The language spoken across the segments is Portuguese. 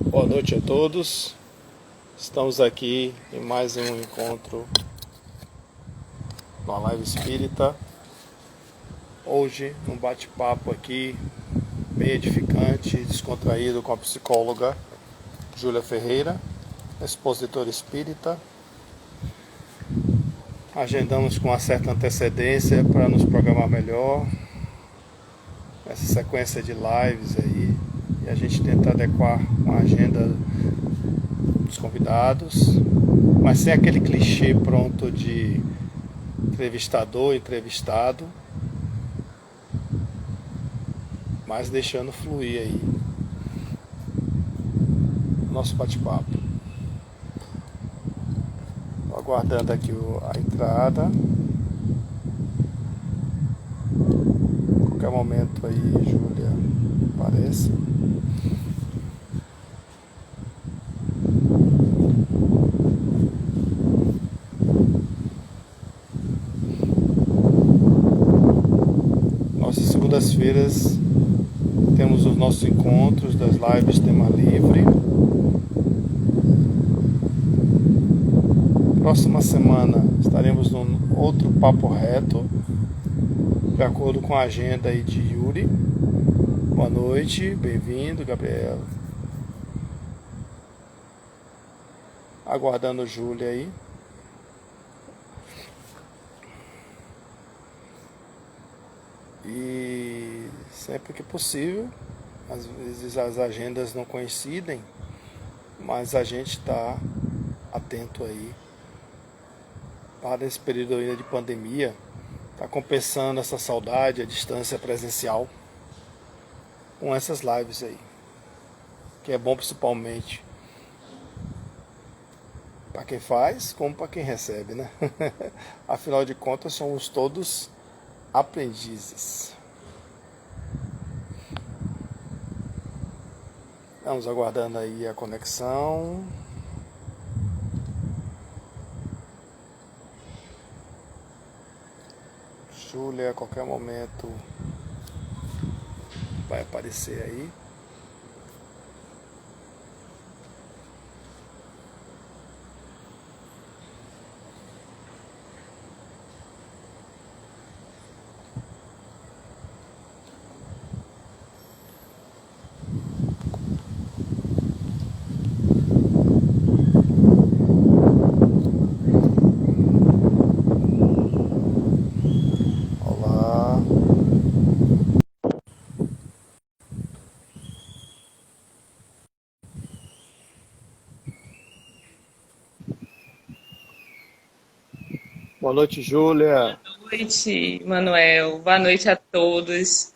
Boa noite a todos. Estamos aqui em mais um encontro na Live Espírita. Hoje, um bate-papo aqui, bem edificante, descontraído com a psicóloga Júlia Ferreira, expositora espírita. Agendamos com uma certa antecedência para nos programar melhor essa sequência de lives aí e a gente tenta adequar a agenda dos convidados, mas sem aquele clichê pronto de entrevistador, entrevistado, mas deixando fluir aí o nosso bate-papo. Tô aguardando aqui a entrada. A qualquer momento aí, Júlia aparece. Nossas segundas-feiras temos os nossos encontros das lives tema livre. Próxima semana estaremos num outro papo reto, de acordo com a agenda aí de Yuri. Boa noite, bem-vindo, Gabriela. Aguardando Júlia aí. E sempre que possível, às vezes as agendas não coincidem, mas a gente está atento aí para esse período ainda de pandemia, está compensando essa saudade, a distância presencial com essas lives aí, que é bom principalmente para quem faz, como para quem recebe, né? Afinal de contas, somos todos aprendizes. Estamos aguardando aí a conexão. Júlia, a qualquer momento vai aparecer aí. Olá. Boa noite, Júlia. Boa noite, Manuel. Boa noite a todos.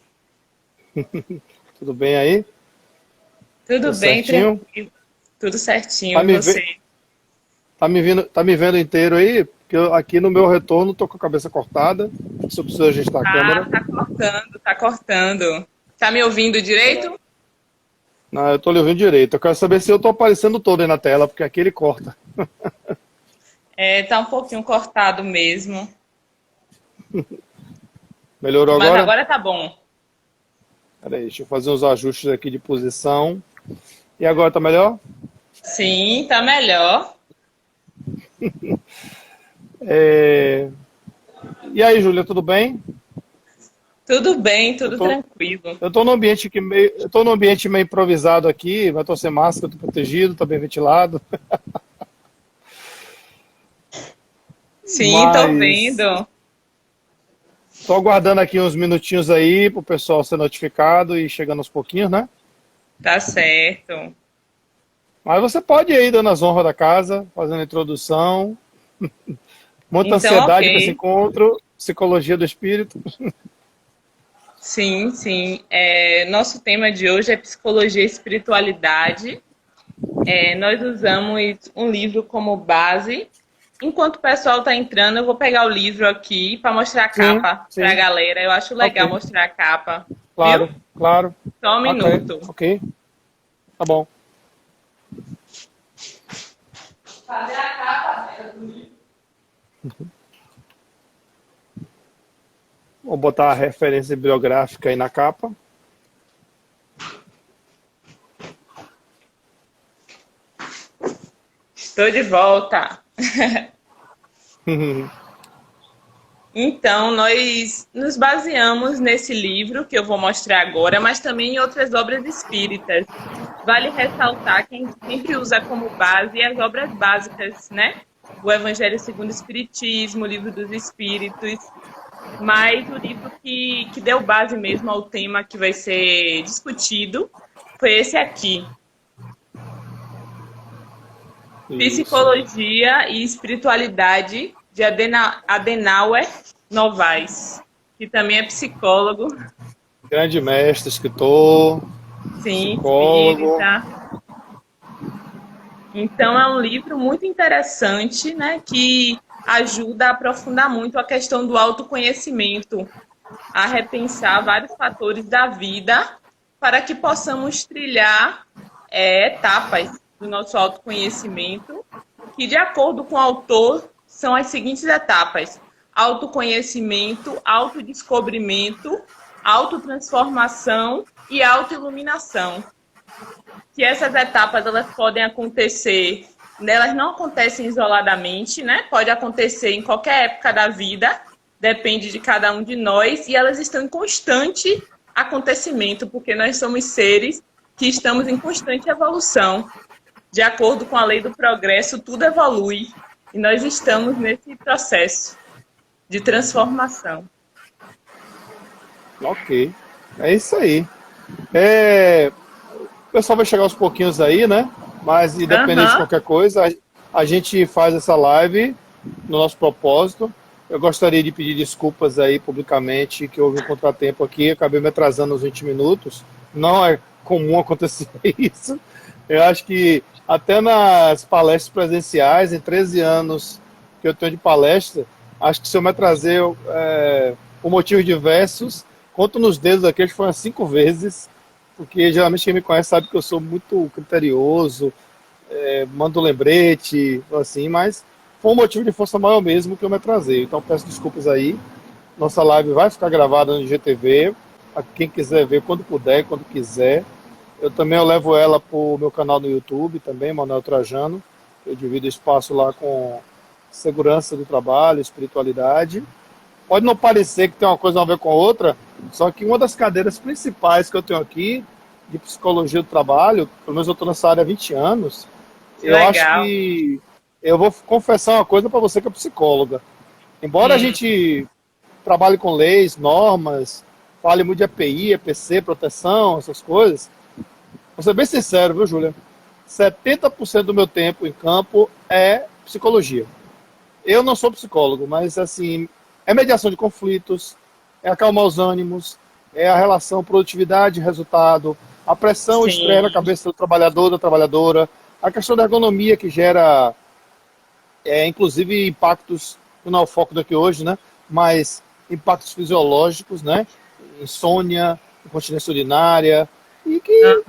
Tudo bem aí? Tudo Tudo bem, certinho? tranquilo, tudo certinho. Tá E me, você? ve... tá me vendo inteiro aí? Porque aqui no meu retorno tô com a cabeça cortada. Se eu preciso ajustar a câmera. Ah, tá cortando, tá cortando. Tá me ouvindo direito? Não, eu tô lhe ouvindo direito. Eu quero saber se eu tô aparecendo todo aí na tela, porque aqui ele corta. É, tá um pouquinho cortado mesmo, Melhorou mas agora? agora tá bom. Peraí, deixa eu fazer uns ajustes aqui de posição. E agora tá melhor? Sim, tá melhor. É... E aí, Júlia, tudo bem? Tudo bem, Eu tudo tô, tranquilo. eu tô num ambiente eu tô num ambiente meio improvisado aqui, mas tô sem máscara, tô protegido, tô bem ventilado. Sim, tô Mas vendo. tô aguardando aqui uns minutinhos aí pro pessoal ser notificado e chegando aos pouquinhos, né? Tá certo. Mas você pode ir aí dando as honras da casa, fazendo a introdução. Muita Então, ansiedade para esse ok. encontro, psicologia do espírito. Sim, sim. É, nosso tema de hoje é psicologia e espiritualidade. É, nós usamos um livro como base. Enquanto o pessoal está entrando, eu vou pegar o livro aqui para mostrar a Sim, capa para a sim. galera. Eu acho Ok. legal mostrar a capa, viu? Claro, claro. Só um Ok, minuto. ok. Tá bom. Fazer a capa do livro. Vou botar a referência bibliográfica aí na capa. Estou de volta. Então, nós nos baseamos nesse livro que eu vou mostrar agora, mas também em outras obras espíritas. Vale ressaltar que a gente sempre usa como base as obras básicas, né? O Evangelho segundo o Espiritismo, o Livro dos Espíritos, mas o livro que deu base mesmo ao tema que vai ser discutido foi esse aqui. Isso. Psicologia e Espiritualidade, de Adenauer Novaes, que também é psicólogo. Grande mestre, escritor, Sim, psicólogo. espírita. Então é um livro muito interessante, né, que ajuda a aprofundar muito a questão do autoconhecimento, a repensar vários fatores da vida para que possamos trilhar etapas do nosso autoconhecimento, que de acordo com o autor são as seguintes etapas: autoconhecimento, autodescobrimento, autotransformação e autoiluminação. Que essas etapas elas podem acontecer, elas não acontecem isoladamente, né? Pode acontecer em qualquer época da vida, depende de cada um de nós, e elas estão em constante acontecimento, porque nós somos seres que estamos em constante evolução. De acordo com a lei do progresso, tudo evolui, e nós estamos nesse processo de transformação. Ok, é isso aí. O pessoal vai chegar aos pouquinhos aí, né? Mas independente de qualquer coisa, a gente faz essa live no nosso propósito. Eu gostaria de pedir desculpas aí publicamente, que houve um contratempo aqui, acabei me atrasando uns 20 minutos. Não é comum acontecer isso. Eu acho que até nas palestras presenciais, em 13 anos que eu tenho de palestra, acho que se eu me atrasei por motivos diversos, conto nos dedos aqui, acho que foi umas 5 vezes, porque geralmente quem me conhece sabe que eu sou muito criterioso, mando lembrete, assim, mas foi um motivo de força maior mesmo que eu me atrasei. Então peço desculpas aí. Nossa live vai ficar gravada no IGTV, para quem quiser ver quando puder, quando quiser. Eu levo ela para o meu canal no YouTube também, Manuel Trajano. Eu divido espaço lá com segurança do trabalho, espiritualidade. Pode não parecer que tem uma coisa a ver com a outra, só que uma das cadeiras principais que eu tenho aqui, de psicologia do trabalho, pelo menos eu estou nessa área há 20 anos, eu Legal. acho que eu vou confessar uma coisa para você que é psicóloga. Embora a gente trabalhe com leis, normas, fale muito de EPI, EPC, proteção, essas coisas, vou ser bem sincero, viu, Júlia? 70% do meu tempo em campo é psicologia. Eu não sou psicólogo, mas assim, é mediação de conflitos, é acalmar os ânimos, é a relação produtividade-resultado, a pressão e estresse na cabeça do trabalhador, da trabalhadora, a questão da ergonomia que gera, inclusive, impactos, não é o foco daqui hoje, né? Mas impactos fisiológicos, né? Insônia, incontinência urinária, e que,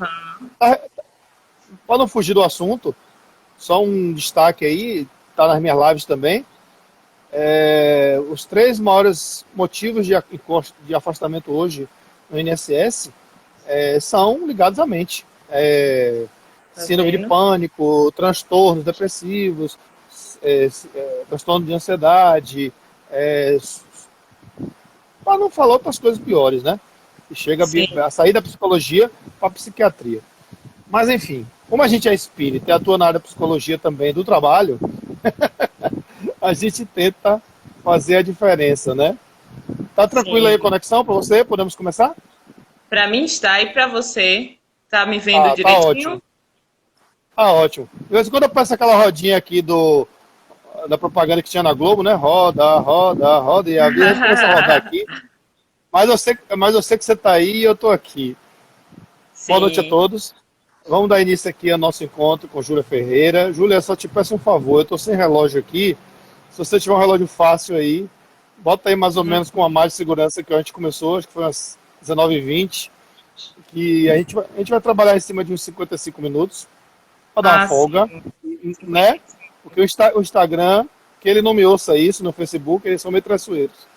para não fugir do assunto, só um destaque aí, está nas minhas lives também, os 3 maiores motivos de afastamento hoje no INSS são ligados à mente. Síndrome de pânico, transtornos depressivos, transtorno de ansiedade, para não falar outras coisas piores, né? Que chega a sair da psicologia para a psiquiatria. Mas, enfim, como a gente é espírita e atua na área da psicologia também do trabalho, a gente tenta fazer a diferença, né? Tá tranquilo aí a conexão para você? Podemos começar? Para mim está, e para você? Tá me vendo direitinho? Tá ótimo. Tá ótimo. De vez em quando eu peço aquela rodinha aqui da propaganda que tinha na Globo, né? Roda, roda, roda, e a vida começa a rodar aqui. Mas eu sei que você tá aí e eu tô aqui. Boa noite a todos. Vamos dar início aqui ao nosso encontro com Júlia Ferreira. Júlia, só te peço um favor, eu tô sem relógio aqui. Se você tiver um relógio fácil aí, bota aí mais ou menos com a margem de segurança que a gente começou, acho que foi umas 19h20, que a gente vai trabalhar em cima de uns 55 minutos, para dar uma folga, né? Porque o Instagram, que ele não me ouça isso no Facebook, eles são meio traiçoeiros.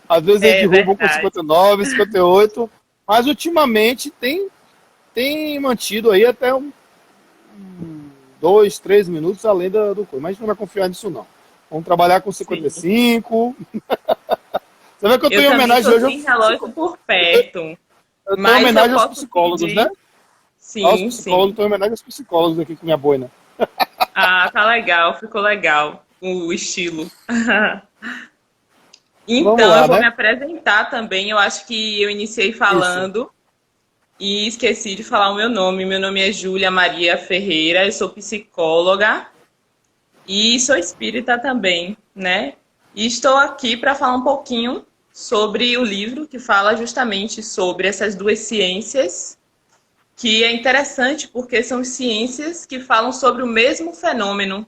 Às vezes eles derrubam com 59, 58, mas ultimamente tem mantido aí até 2, 3 minutos além do coisa. Mas a gente não vai confiar nisso, não. Vamos trabalhar com Sim. 55. Você vê que eu estou Eu em também homenagem estou hoje sem relógio por perto, eu tô em mas eu homenagem aos posso psicólogos, né? pedir. Aos Sim, psicólogos, sim. estou em homenagem aos psicólogos aqui com minha boina. Ah, tá legal, ficou legal o estilo. Vamos Então, eu lá, vou me né? apresentar também. Eu acho que eu iniciei Isso. falando e esqueci de falar o meu nome. Meu nome é Júlia Maria Ferreira, eu sou psicóloga e sou espírita também, né? E estou aqui para falar um pouquinho sobre o livro que fala justamente sobre essas duas ciências, que é interessante porque são ciências que falam sobre o mesmo fenômeno,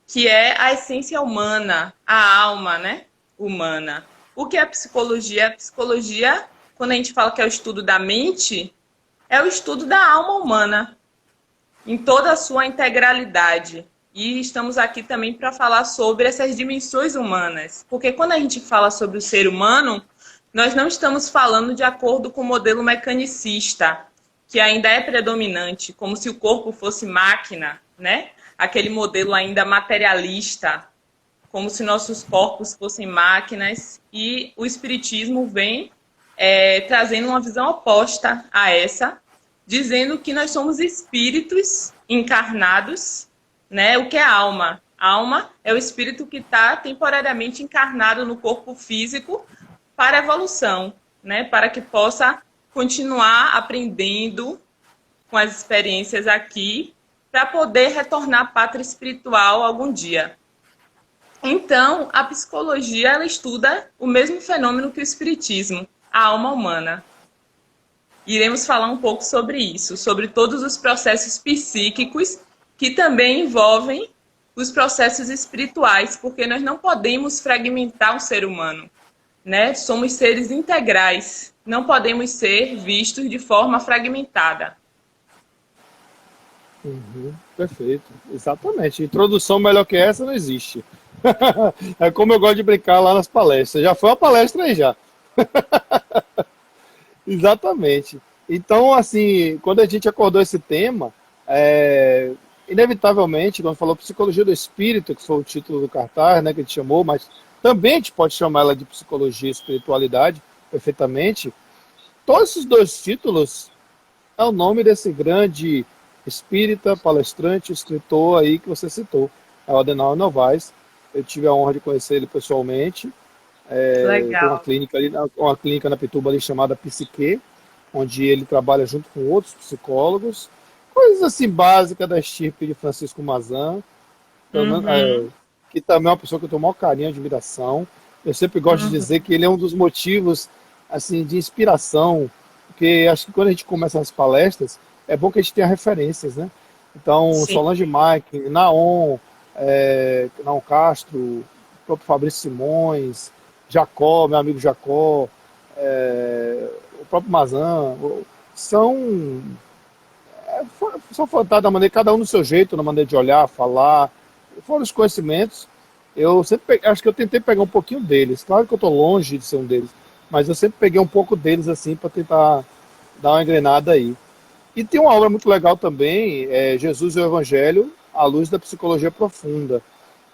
que é a essência humana, a alma, né? Humana. O que é a psicologia? A psicologia, quando a gente fala que é o estudo da mente, é o estudo da alma humana, em toda a sua integralidade. E estamos aqui também para falar sobre essas dimensões humanas. Porque quando a gente fala sobre o ser humano, nós não estamos falando de acordo com o modelo mecanicista, que ainda é predominante, como se o corpo fosse máquina, né? Aquele modelo ainda materialista, como se nossos corpos fossem máquinas. E o espiritismo vem trazendo uma visão oposta a essa, dizendo que nós somos espíritos encarnados, né? O que é alma? Alma é o espírito que está temporariamente encarnado no corpo físico para a evolução, né? Para que possa continuar aprendendo com as experiências aqui, para poder retornar à pátria espiritual algum dia. Então, a psicologia ela estuda o mesmo fenômeno que o espiritismo, a alma humana. Iremos falar um pouco sobre isso, sobre todos os processos psíquicos que também envolvem os processos espirituais, porque nós não podemos fragmentar o ser humano, né? Somos seres integrais, não podemos ser vistos de forma fragmentada. Uhum, perfeito. Exatamente. Introdução melhor que essa não existe. É como eu gosto de brincar lá nas palestras. Já foi uma palestra aí já. Exatamente. Então, assim, quando a gente acordou esse tema, inevitavelmente, quando falou Psicologia do Espírito, que foi o título do cartaz, né, que a gente chamou, mas também a gente pode chamar ela de Psicologia e Espiritualidade, perfeitamente. Todos esses dois títulos é o nome desse grande espírita, palestrante, escritor aí que você citou, é o Adenauer Novaes. Eu tive a honra de conhecer ele pessoalmente. Tem uma Legal. clínica ali, uma clínica na Pituba ali chamada Psique, onde ele trabalha junto com outros psicólogos, coisas assim básicas da estirpe de Francisco Mazan, pelo menos, Uhum, que também é uma pessoa que eu tenho o maior carinho e admiração. Eu sempre gosto de dizer uhum. que ele é um dos motivos assim de inspiração, porque acho que quando a gente começa as palestras, é bom que a gente tenha referências, né? Então, Sim. Solange Mike, Naon Castro, o próprio Fabrício Simões, Jacó, meu amigo Jacó, o próprio Mazan, são, são fantásticos da maneira, cada um do seu jeito, na maneira de olhar, falar, fora os conhecimentos. Eu sempre acho que eu tentei pegar um pouquinho deles. Claro que eu estou longe de ser um deles, mas eu sempre peguei um pouco deles assim para tentar dar uma engrenada aí. E tem uma obra muito legal também, Jesus e o Evangelho, à luz da psicologia profunda,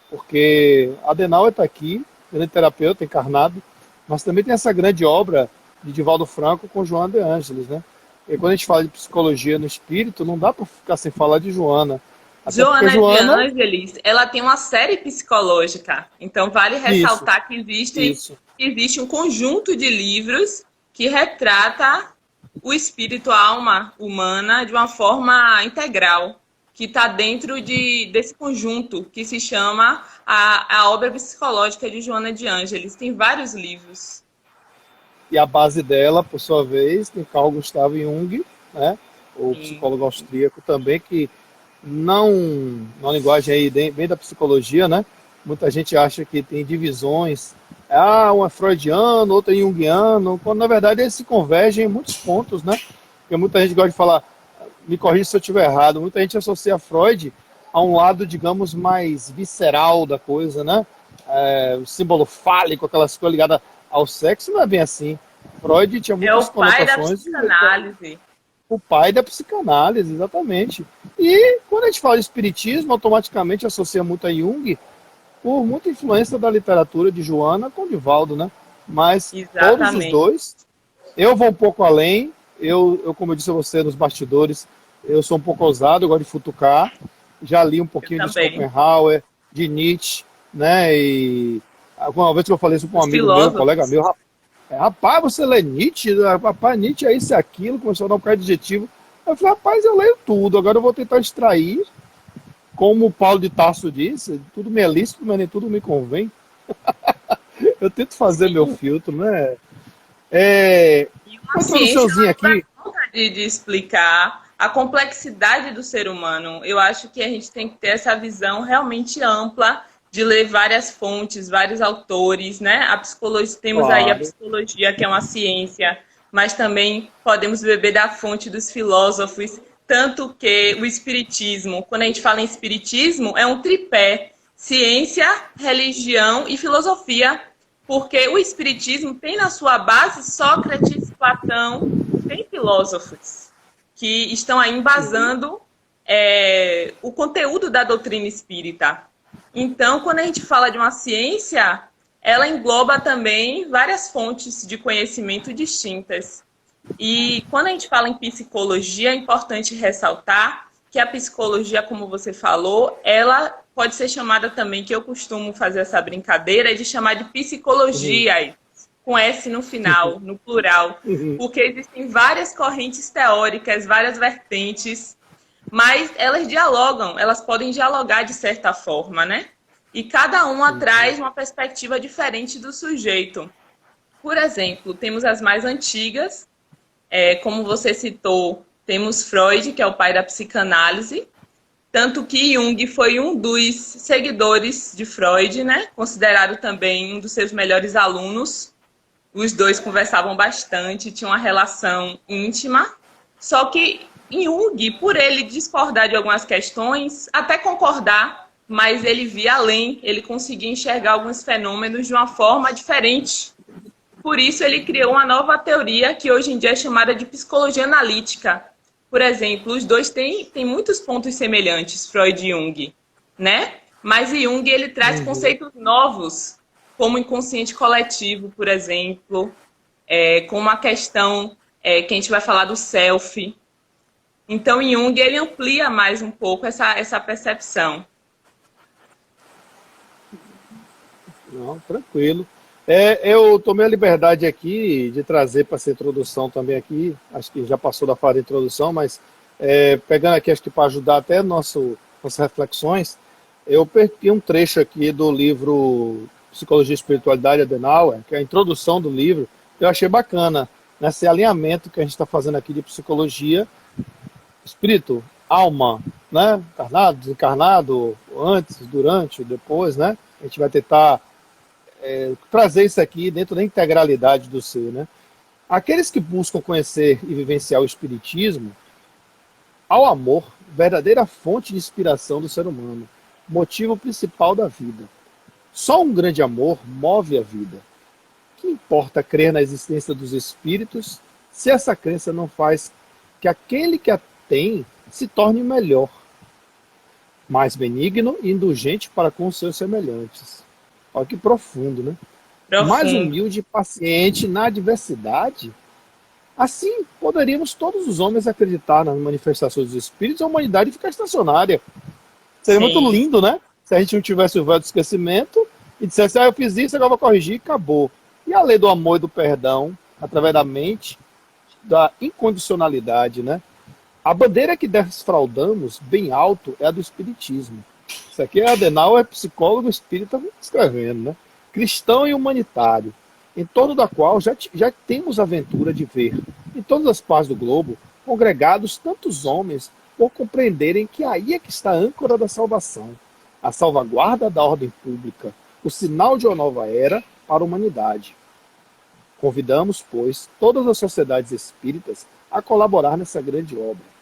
porque Adenauer está aqui, grande terapeuta encarnado, mas também tem essa grande obra de Divaldo Franco com Joana de Ângeles, né? E quando a gente fala de psicologia no espírito, não dá para ficar sem falar de Joana, até porque Joana de Joana, Ângeles, ela tem uma série psicológica. Então, vale isso, ressaltar que isso. existe um conjunto de livros que retrata o espírito, a alma humana de uma forma integral, que está dentro desse conjunto que se chama a obra psicológica de Joana de Ângeles. Tem vários livros. E a base dela, por sua vez, tem Carl Gustav Jung, né? O Sim. psicólogo austríaco também, que não, na linguagem aí bem da psicologia, né? Muita gente acha que tem divisões, um é freudiano, outro é junguiano, quando na verdade eles se convergem em muitos pontos, né? Porque muita gente gosta de falar, me corrija se eu estiver errado, muita gente associa Freud a um lado, digamos, mais visceral da coisa, né? O símbolo fálico, aquelas coisas ligadas ao sexo, não é bem assim. Freud tinha É muitas o pai da conotações. psicanálise. O pai da psicanálise, exatamente. E quando a gente fala de espiritismo, automaticamente associa muito a Jung, por muita influência da literatura de Joana com Divaldo, né? Mas todos os Exatamente. dois, eu vou um pouco além, como eu disse a você nos bastidores, eu sou um pouco ousado, eu gosto de futucar, já li um Eu pouquinho de também. Schopenhauer, de Nietzsche, né? E alguma vez que eu falei isso com um Os amigo meu, um colega filósofos. meu, rapaz, você lê Nietzsche? Rapaz, Nietzsche é isso e aquilo, começou a dar um bocado de adjetivo. Eu falei, rapaz, eu leio tudo, agora eu vou tentar extrair, como o Paulo de Tarso disse, tudo me é lícito, mas nem tudo me convém. Eu tento fazer meu Sim, filtro, né? É, e uma uma ciência introduçãozinha ela não dá aqui. conta de explicar a complexidade do ser humano. Eu acho que a gente tem que ter essa visão realmente ampla de ler várias fontes, vários autores, né? A psicologia, temos aí a Claro. psicologia, que é uma ciência, mas também podemos beber da fonte dos filósofos, tanto que o espiritismo, quando a gente fala em espiritismo, é um tripé: ciência, religião e filosofia, porque o espiritismo tem na sua base Sócrates, Platão, tem filósofos que estão aí embasando o conteúdo da doutrina espírita. Então, quando a gente fala de uma ciência, ela engloba também várias fontes de conhecimento distintas. E quando a gente fala em psicologia, é importante ressaltar que a psicologia, como você falou, ela pode ser chamada também, que eu costumo fazer essa brincadeira, de chamar de Uhum. psicologia, com S no final, no plural, Uhum. porque existem várias correntes teóricas, várias vertentes, mas elas dialogam, elas podem dialogar de certa forma, né? E cada uma traz uma perspectiva diferente do sujeito. Por exemplo, temos as mais antigas, como você citou, temos Freud, que é o pai da psicanálise, tanto que Jung foi um dos seguidores de Freud, né? Considerado também um dos seus melhores alunos. Os dois conversavam bastante, tinham uma relação íntima. Só que Jung, por ele discordar de algumas questões, até concordar, mas ele via além, ele conseguia enxergar alguns fenômenos de uma forma diferente. Por isso, ele criou uma nova teoria que hoje em dia é chamada de psicologia analítica. Por exemplo, os dois têm muitos pontos semelhantes, Freud e Jung, né? Mas Jung ele traz Uhum. conceitos novos, como inconsciente coletivo, por exemplo, como a questão que a gente vai falar do self. Então, Jung ele amplia mais um pouco essa percepção. Não, tranquilo. Eu tomei a liberdade aqui de trazer para essa introdução também aqui, acho que já passou da fase da introdução, mas pegando aqui, acho que para ajudar até nossas reflexões, eu peguei um trecho aqui do livro Psicologia e Espiritualidade, Adenauer, que é a introdução do livro, que eu achei bacana, nesse alinhamento que a gente está fazendo aqui de psicologia, espírito, alma, né? Encarnado, desencarnado, antes, durante, depois, né? A gente vai tentar trazer isso aqui dentro da integralidade do ser, né? Aqueles que buscam conhecer e vivenciar o espiritismo, ao amor, verdadeira fonte de inspiração do ser humano, motivo principal da vida. Só um grande amor move a vida. Que importa crer na existência dos espíritos se essa crença não faz que aquele que a tem se torne melhor, mais benigno e indulgente para com os seus semelhantes. Olha que profundo, né? Mais Profundo. humilde e paciente na adversidade. Assim, poderíamos todos os homens acreditar nas manifestações dos espíritos e a humanidade ficar estacionária. Seria muito Sim. lindo, né? Se a gente não tivesse o véu do esquecimento e dissesse, eu fiz isso, agora vou corrigir e acabou. E a lei do amor e do perdão, através da mente, da incondicionalidade, né? A bandeira que desfraudamos bem alto é a do espiritismo. Isso aqui é Adenauer, é psicólogo espírita escrevendo, né? Cristão e humanitário, em torno da qual já temos a aventura de ver, em todas as partes do globo, congregados tantos homens por compreenderem que aí é que está a âncora da salvação, a salvaguarda da ordem pública, o sinal de uma nova era para a humanidade. Convidamos, pois, todas as sociedades espíritas a colaborar nessa grande obra.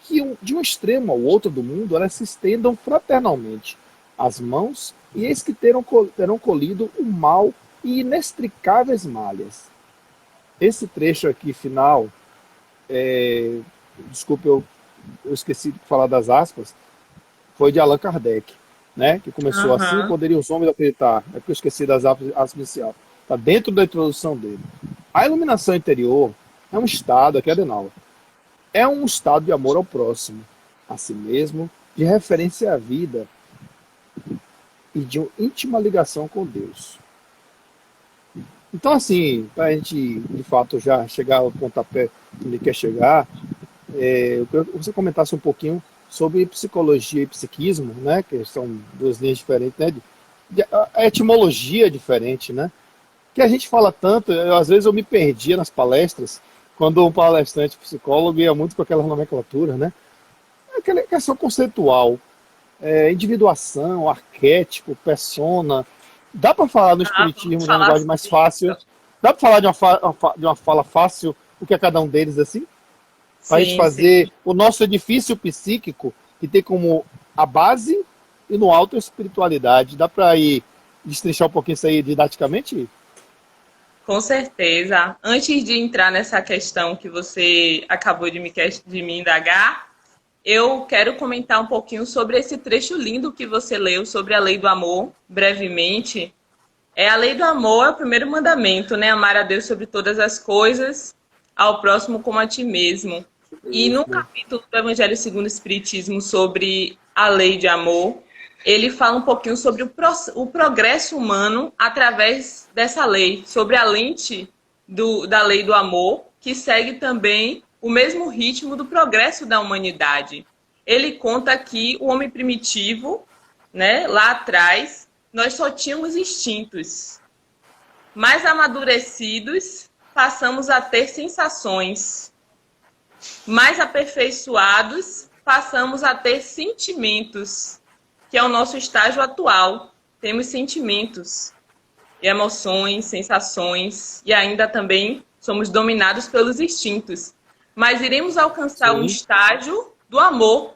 Que de um extremo ao outro do mundo elas se estendam fraternalmente as mãos, e eis que terão colhido o mal e inextricáveis malhas. Esse trecho aqui final desculpe, eu esqueci de falar das aspas, foi de Allan Kardec, né? Que começou assim, Aham. poderiam os homens acreditar. É porque eu esqueci das aspas inicial. Está dentro da introdução dele. A iluminação interior é um estado, aqui é Adenauer, é um estado de amor ao próximo, a si mesmo, de referência à vida e de uma íntima ligação com Deus. Então, assim, para a gente, de fato, já chegar ao pontapé onde ele quer chegar, eu queria que você comentasse um pouquinho sobre psicologia e psiquismo, né? Que são duas linhas diferentes, né? A etimologia é diferente, né? Que a gente fala tanto, às vezes eu me perdia nas palestras, quando um palestrante psicólogo ia muito com aquela nomenclatura, né? Aquela questão conceitual, individuação, arquétipo, persona. Dá para falar no Ah, vamos espiritismo de uma falar linguagem mais sobre fácil? isso. Dá para falar de uma fala fácil o que é cada um deles assim? Para a gente Sim, sim. fazer o nosso edifício psíquico, que tem como a base e no alto a espiritualidade. Dá para ir destrinchar um pouquinho isso aí didaticamente? Com certeza. Antes de entrar nessa questão que você acabou de me indagar, eu quero comentar um pouquinho sobre esse trecho lindo que você leu sobre a lei do amor, brevemente. A lei do amor é o primeiro mandamento, né? Amar a Deus sobre todas as coisas, ao próximo como a ti mesmo. E no Isso. capítulo do Evangelho segundo o Espiritismo sobre a lei de amor, ele fala um pouquinho sobre o progresso humano através dessa lei, sobre a lente da lei do amor, que segue também o mesmo ritmo do progresso da humanidade. Ele conta que o homem primitivo, né, lá atrás, nós só tínhamos instintos. Mais amadurecidos, passamos a ter sensações. Mais aperfeiçoados, passamos a ter sentimentos, que é o nosso estágio atual. Temos sentimentos, emoções, sensações, e ainda também somos dominados pelos instintos. Mas iremos alcançar um Sim. estágio do amor,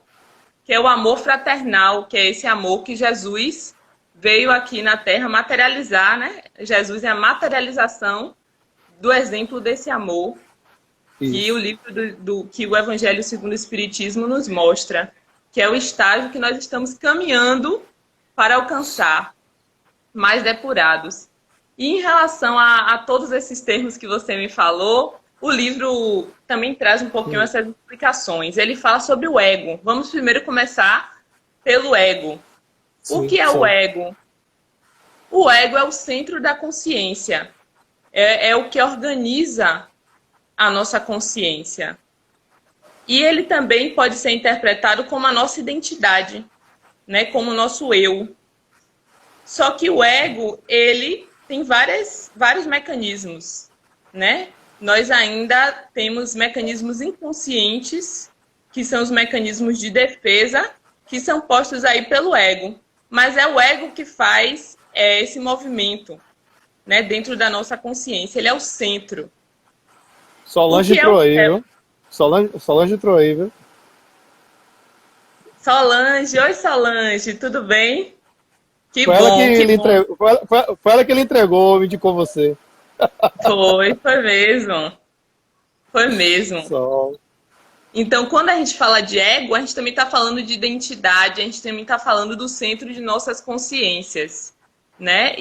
que é o amor fraternal, que é esse amor que Jesus veio aqui na Terra materializar, né? Jesus é a materialização do exemplo desse amor que o Isso. livro que o Evangelho segundo o Espiritismo nos mostra, que é o estágio que nós estamos caminhando para alcançar, mais depurados. E em relação a todos esses termos que você me falou, o livro também traz um pouquinho essas explicações. Ele fala sobre o ego. Vamos primeiro começar pelo ego. O Sim, que é o sim. ego? O ego é o centro da consciência. É o que organiza a nossa consciência. E ele também pode ser interpretado como a nossa identidade, né? Como o nosso eu. Só que o ego, ele tem vários mecanismos, né? Nós ainda temos mecanismos inconscientes, que são os mecanismos de defesa, que são postos aí pelo ego. Mas é o ego que faz esse movimento, né, dentro da nossa consciência. Ele é o centro. O Solange que é entrou o aí, ego? viu? Solange entrou aí, viu? Solange, oi Solange, tudo bem? Que Foi ela que bom, que ele bom. entregou, foi ela que ele entregou, me indicou você. Foi mesmo. Foi mesmo. Só. Então, quando a gente fala de ego, a gente também está falando de identidade, a gente também está falando do centro de nossas consciências, né?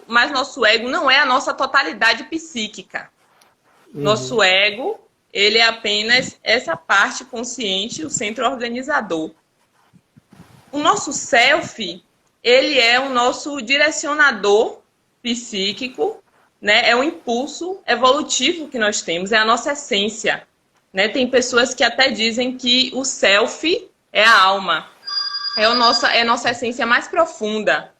Mas nosso ego não é a nossa totalidade psíquica. Uhum. Nosso ego, ele é apenas essa parte consciente, o centro organizador. O nosso self, ele é o nosso direcionador psíquico, né? É o impulso evolutivo que nós temos, é a nossa essência. Né? Tem pessoas que até dizem que o self é a alma, é a nossa essência mais profunda,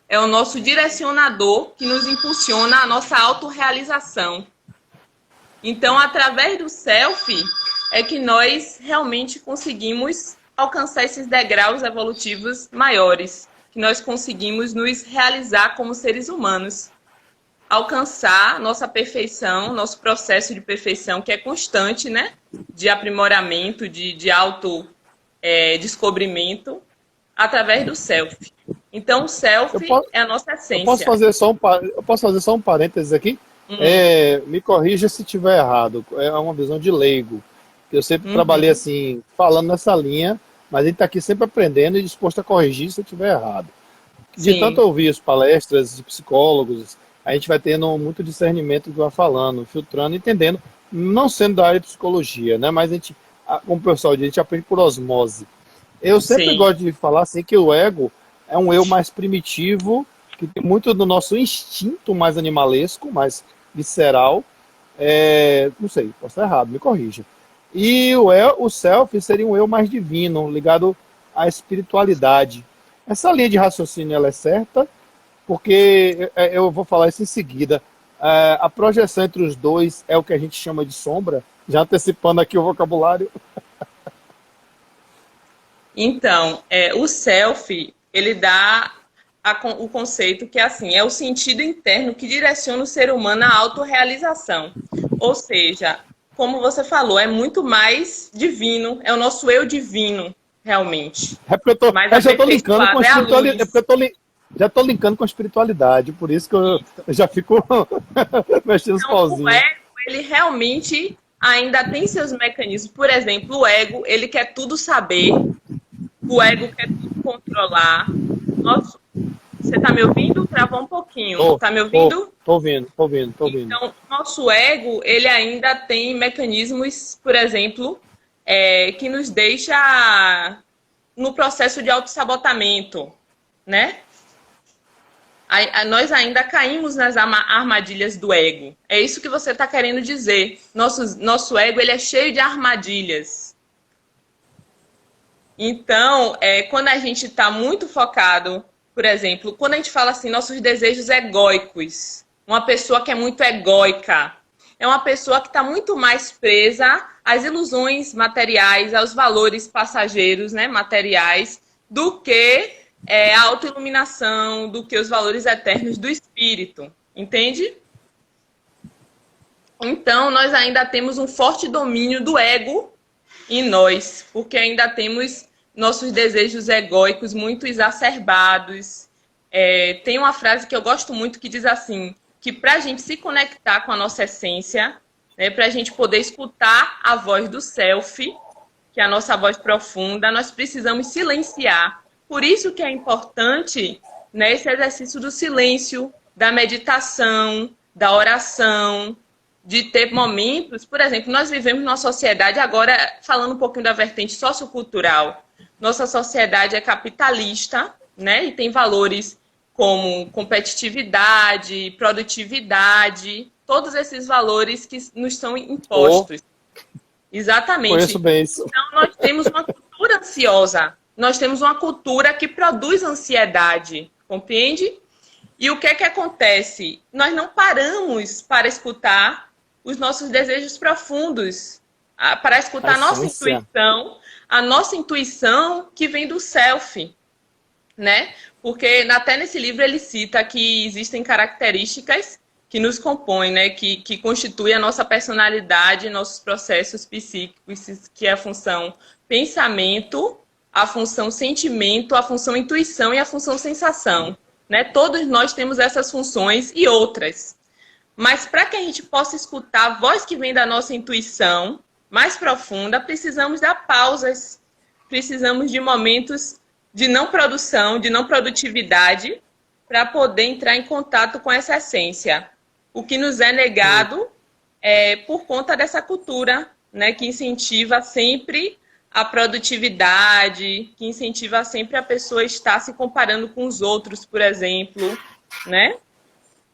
é o nosso direcionador que nos impulsiona a nossa autorrealização. Então, através do self, é que nós realmente conseguimos alcançar esses degraus evolutivos maiores, que nós conseguimos nos realizar como seres humanos, alcançar nossa perfeição, nosso processo de perfeição, que é constante, né? De aprimoramento, de descobrimento, através do self. Então, o Eu self posso, é a nossa eu posso essência. fazer eu posso fazer só um parênteses aqui? Hum, Me corrija se estiver errado. É uma visão de leigo. Eu sempre trabalhei assim, falando nessa linha, mas a gente está aqui sempre aprendendo e disposto a corrigir se eu estiver errado. De tanto Sim, ouvir as palestras de psicólogos, a gente vai tendo muito discernimento do que vai falando, filtrando, entendendo, não sendo da área de psicologia, né? Mas a gente, como o pessoal diz, a gente aprende por osmose. Eu sempre sim. gosto de falar assim que o ego é um eu mais primitivo, que tem muito do nosso instinto mais animalesco, mais visceral. Não sei, posso estar errado, me corrija. E o self seria um eu mais divino, ligado à espiritualidade. Essa linha de raciocínio ela é certa, porque eu vou falar isso em seguida. A projeção entre os dois é o que a gente chama de sombra, já antecipando aqui o vocabulário. Então, o self, ele dá o conceito que assim, é o sentido interno que direciona o ser humano à autorrealização. Ou seja, como você falou, é muito mais divino, é o nosso eu divino, realmente. É porque Mais já estou linkando com a aperfeiçoado, é a espiritualidade, é luz. porque já estou linkando com a espiritualidade, por isso que eu já fico mexendo os Então, o pauzinhos. ego, ele realmente ainda tem seus mecanismos. Por exemplo, o ego, ele quer tudo saber, o ego quer tudo controlar. Nossa, você está me ouvindo? Travou um pouquinho. Tô, Está me tô, ouvindo? tô ouvindo, tô ouvindo, tô ouvindo. Então, nosso ego, ele ainda tem mecanismos, por exemplo, que nos deixa no processo de autossabotamento, né? Nós ainda caímos nas armadilhas do ego. É isso que você está querendo dizer. Nosso ego, ele é cheio de armadilhas. Então, quando a gente está muito focado, por exemplo, quando a gente fala assim, nossos desejos egóicos, uma pessoa que é muito egóica, é uma pessoa que está muito mais presa às ilusões materiais, aos valores passageiros, né, materiais, do que a autoiluminação, do que os valores eternos do espírito, entende? Então, nós ainda temos um forte domínio do ego em nós, porque ainda temos nossos desejos egóicos muito exacerbados. Tem uma frase que eu gosto muito que diz assim, que para a gente se conectar com a nossa essência, né, para a gente poder escutar a voz do self, que é a nossa voz profunda, nós precisamos silenciar. Por isso que é importante, né, esse exercício do silêncio, da meditação, da oração, de ter momentos, por exemplo, nós vivemos numa sociedade, agora falando um pouquinho da vertente sociocultural, nossa sociedade é capitalista, né, e tem valores como competitividade, produtividade, todos esses valores que nos são impostos. Exatamente. Conheço bem isso. Então, nós temos uma cultura ansiosa, nós temos uma cultura que produz ansiedade, compreende? E o que é que acontece? Nós não paramos para escutar os nossos desejos profundos, para escutar a nossa intuição que vem do self, né? Porque até nesse livro ele cita que existem características que nos compõem, né? Que constituem a nossa personalidade, nossos processos psíquicos, que é a função pensamento, a função sentimento, a função intuição e a função sensação. Né? Todos nós temos essas funções e outras. Mas para que a gente possa escutar a voz que vem da nossa intuição mais profunda, precisamos dar pausas, precisamos de momentos de não produção, de não produtividade, para poder entrar em contato com essa essência. O que nos é negado por conta dessa cultura, né, que incentiva sempre a produtividade, que incentiva sempre a pessoa a estar se comparando com os outros, por exemplo, né?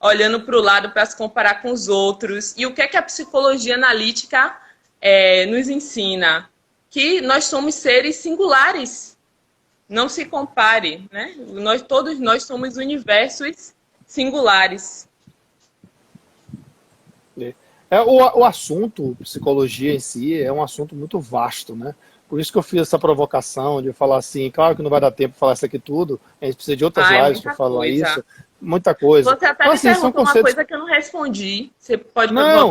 Olhando para o lado para se comparar com os outros. E o que é que a psicologia analítica nos ensina? Que nós somos seres singulares. Não se compare, né? Todos nós somos universos singulares. O assunto, psicologia em si, é um assunto muito vasto, né? Por isso que eu fiz essa provocação de falar assim, claro que não vai dar tempo para falar isso aqui tudo, a gente precisa de outras lives para falar isso, muita coisa. Você até então, me assim, perguntou uma coisa que eu não respondi. Você pode botar? Não,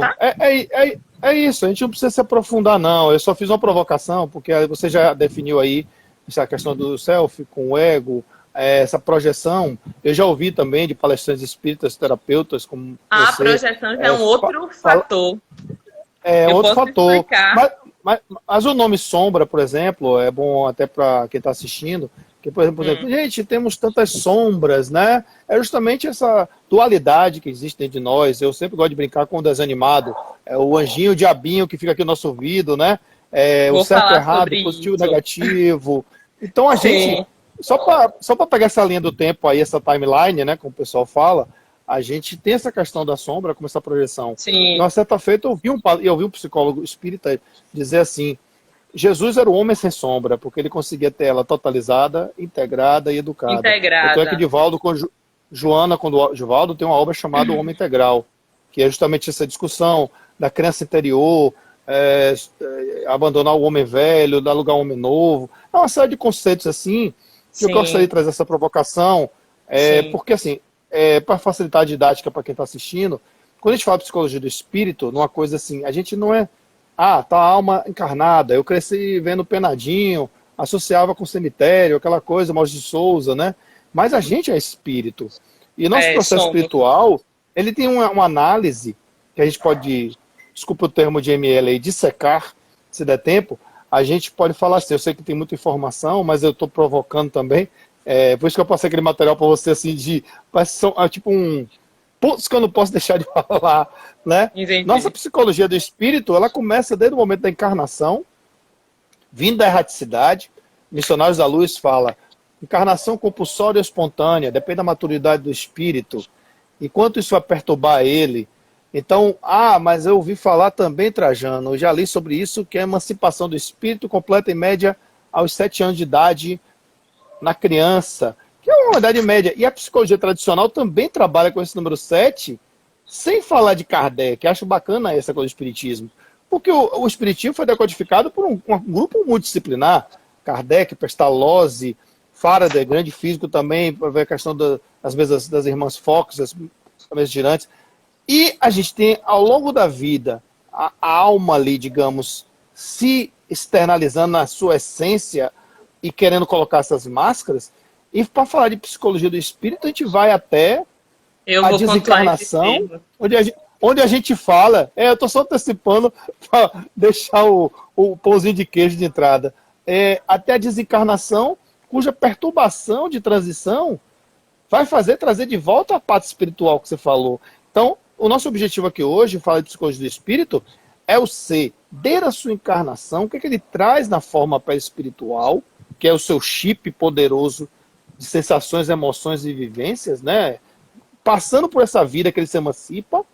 é isso, a gente não precisa se aprofundar, não. Eu só fiz uma provocação, porque você já definiu aí essa questão do self com o ego, essa projeção. Eu já ouvi também de palestrantes espíritas, terapeutas, como a você. projeção já é um outro fator. É outro fator. mas o nome sombra, por exemplo, é bom até para quem está assistindo, que, por exemplo, gente, temos tantas sombras, né? É justamente essa dualidade que existe dentro de nós. Eu sempre gosto de brincar com o desenho animado. É o anjinho, o diabinho que fica aqui no nosso ouvido, né? É o Vou certo, falar errado, sobre positivo, isso. negativo. Então a gente, Sim, só para pegar essa linha do tempo aí, essa timeline, né, como o pessoal fala, a gente tem essa questão da sombra como essa projeção. sim, Numa certa feita, eu ouvi um psicólogo espírita dizer assim: Jesus era o homem sem sombra, porque ele conseguia ter ela totalizada, integrada e educada. Tanto é que integrada. Divaldo com Joana, quando Divaldo tem uma obra chamada O Homem Integral, que é justamente essa discussão da criança interior, abandonar o homem velho, dar lugar ao homem novo. É uma série de conceitos assim, que eu gostaria Sim, de trazer essa provocação, sim, porque assim, para facilitar a didática para quem está assistindo, quando a gente fala de psicologia do espírito, numa coisa assim, a gente não é tá a alma encarnada. Eu cresci vendo Penadinho, associava com cemitério, aquela coisa, Maurício de Souza, né? Mas a gente é espírito. E nosso processo somos. espiritual, ele tem uma análise que a gente pode, desculpa o termo de ML aí, dissecar, se der tempo. A gente pode falar assim, eu sei que tem muita informação, mas eu estou provocando também. Por isso que eu passei aquele material para você, assim, tipo um pontos que eu não posso deixar de falar, né? Nossa Entendi. psicologia do espírito, ela começa desde o momento da encarnação, vindo da erraticidade. Missionários da Luz fala, encarnação compulsória ou espontânea, depende da maturidade do espírito, e quanto isso vai perturbar ele. Então, mas eu ouvi falar também, Trajano, eu já li sobre isso, que é a emancipação do espírito completa em média aos 7 anos de idade na criança, que é uma idade média. E a psicologia tradicional também trabalha com esse número 7, sem falar de Kardec. Acho bacana essa coisa do espiritismo. Porque o espiritismo foi decodificado por um grupo multidisciplinar. Kardec, Pestalozzi, Faraday, grande físico também, para ver a questão das mesas das irmãs Fox, as mesas girantes. E a gente tem, ao longo da vida, a alma ali, digamos, se externalizando na sua essência e querendo colocar essas máscaras. E para falar de psicologia do espírito, a gente vai até Eu a vou pontuar esse desencarnação, termo. onde a gente fala, eu estou só antecipando para deixar o pãozinho de queijo de entrada, até a desencarnação, cuja perturbação de transição vai trazer de volta a parte espiritual que você falou. Então, o nosso objetivo aqui hoje, falar de psicologia do espírito, é o ser, desde a sua encarnação, o que ele traz na forma pré-espiritual, que é o seu chip poderoso de sensações, emoções e vivências, né? Passando por essa vida que ele se emancipa,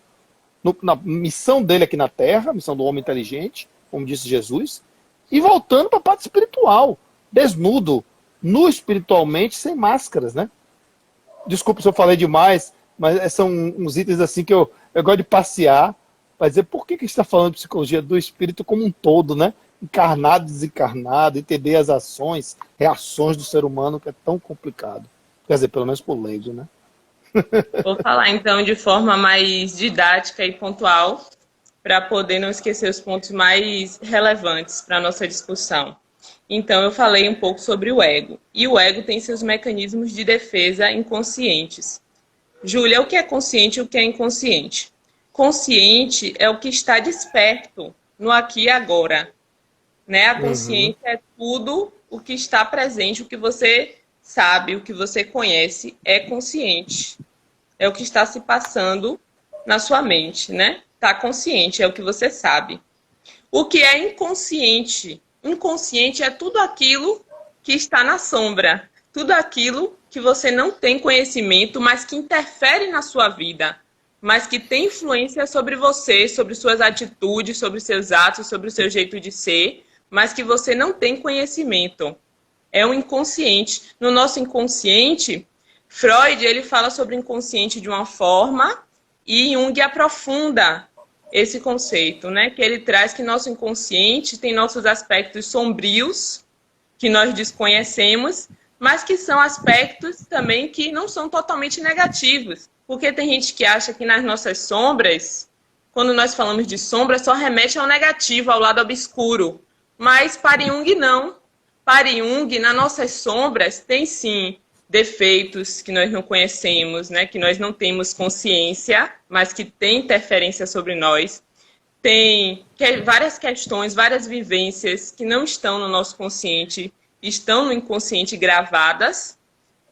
na missão dele aqui na Terra, missão do homem inteligente, como disse Jesus, e voltando para a parte espiritual, desnudo, nu espiritualmente, sem máscaras, né? Desculpa se eu falei demais, mas são uns itens assim que eu gosto de passear para dizer por que a gente está falando de psicologia do espírito como um todo, né? Encarnado, desencarnado, entender as ações, reações do ser humano, que é tão complicado. Quer dizer, pelo menos por leigo, né? Vou falar então de forma mais didática e pontual, para poder não esquecer os pontos mais relevantes para a nossa discussão. Então, eu falei um pouco sobre o ego. E o ego tem seus mecanismos de defesa inconscientes. Júlia, o que é consciente e o que é inconsciente? Consciente é o que está desperto no aqui e agora. Né? A consciência é tudo o que está presente, o que você sabe, o que você conhece é consciente. É o que está se passando na sua mente, né? Está consciente, é o que você sabe. O que é inconsciente? Inconsciente é tudo aquilo que está na sombra. Tudo aquilo que você não tem conhecimento, mas que interfere na sua vida. Mas que tem influência sobre você, sobre suas atitudes, sobre seus atos, sobre o seu jeito de ser, mas que você não tem conhecimento. É o inconsciente. No nosso inconsciente, Freud ele fala sobre o inconsciente de uma forma e Jung aprofunda esse conceito, né? Que ele traz que nosso inconsciente tem nossos aspectos sombrios, que nós desconhecemos, mas que são aspectos também que não são totalmente negativos. Porque tem gente que acha que nas nossas sombras, quando nós falamos de sombra, só remete ao negativo, ao lado obscuro. Mas para Jung, não. Para Jung, nas nossas sombras, tem sim defeitos que nós não conhecemos, né? Que nós não temos consciência, mas que tem interferência sobre nós. tem várias questões, várias vivências que não estão no nosso consciente, estão no inconsciente gravadas,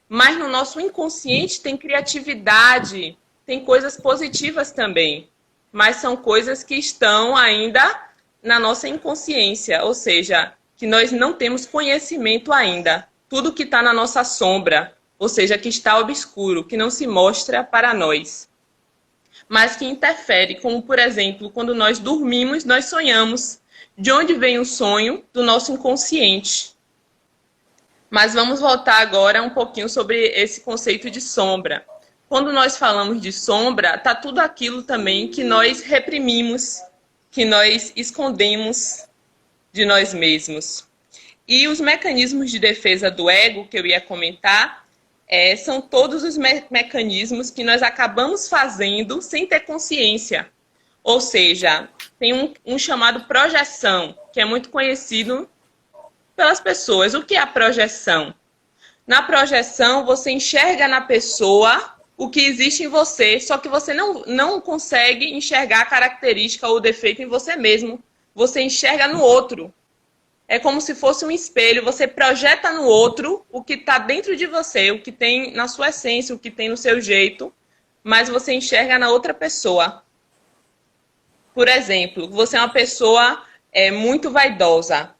mas no nosso inconsciente tem criatividade, tem coisas positivas também, mas são coisas que estão ainda na nossa inconsciência, ou seja, que nós não temos conhecimento ainda. Tudo que está na nossa sombra, ou seja, que está obscuro, que não se mostra para nós, mas que interfere, como, por exemplo, quando nós dormimos, nós sonhamos. De onde vem o sonho? Do nosso inconsciente. Mas vamos voltar agora um pouquinho sobre esse conceito de sombra. Quando nós falamos de sombra, está tudo aquilo também que nós reprimimos, que nós escondemos de nós mesmos. E os mecanismos de defesa do ego, que eu ia comentar, são todos os mecanismos que nós acabamos fazendo sem ter consciência. Ou seja, tem um chamado projeção, que é muito conhecido pelas pessoas. O que é a projeção? Na projeção, você enxerga na pessoa o que existe em você, só que você não consegue enxergar a característica ou o defeito em você mesmo. Você enxerga no outro. É como se fosse um espelho, você projeta no outro o que está dentro de você, o que tem na sua essência, o que tem no seu jeito, mas você enxerga na outra pessoa. Por exemplo, você é uma pessoa muito vaidosa,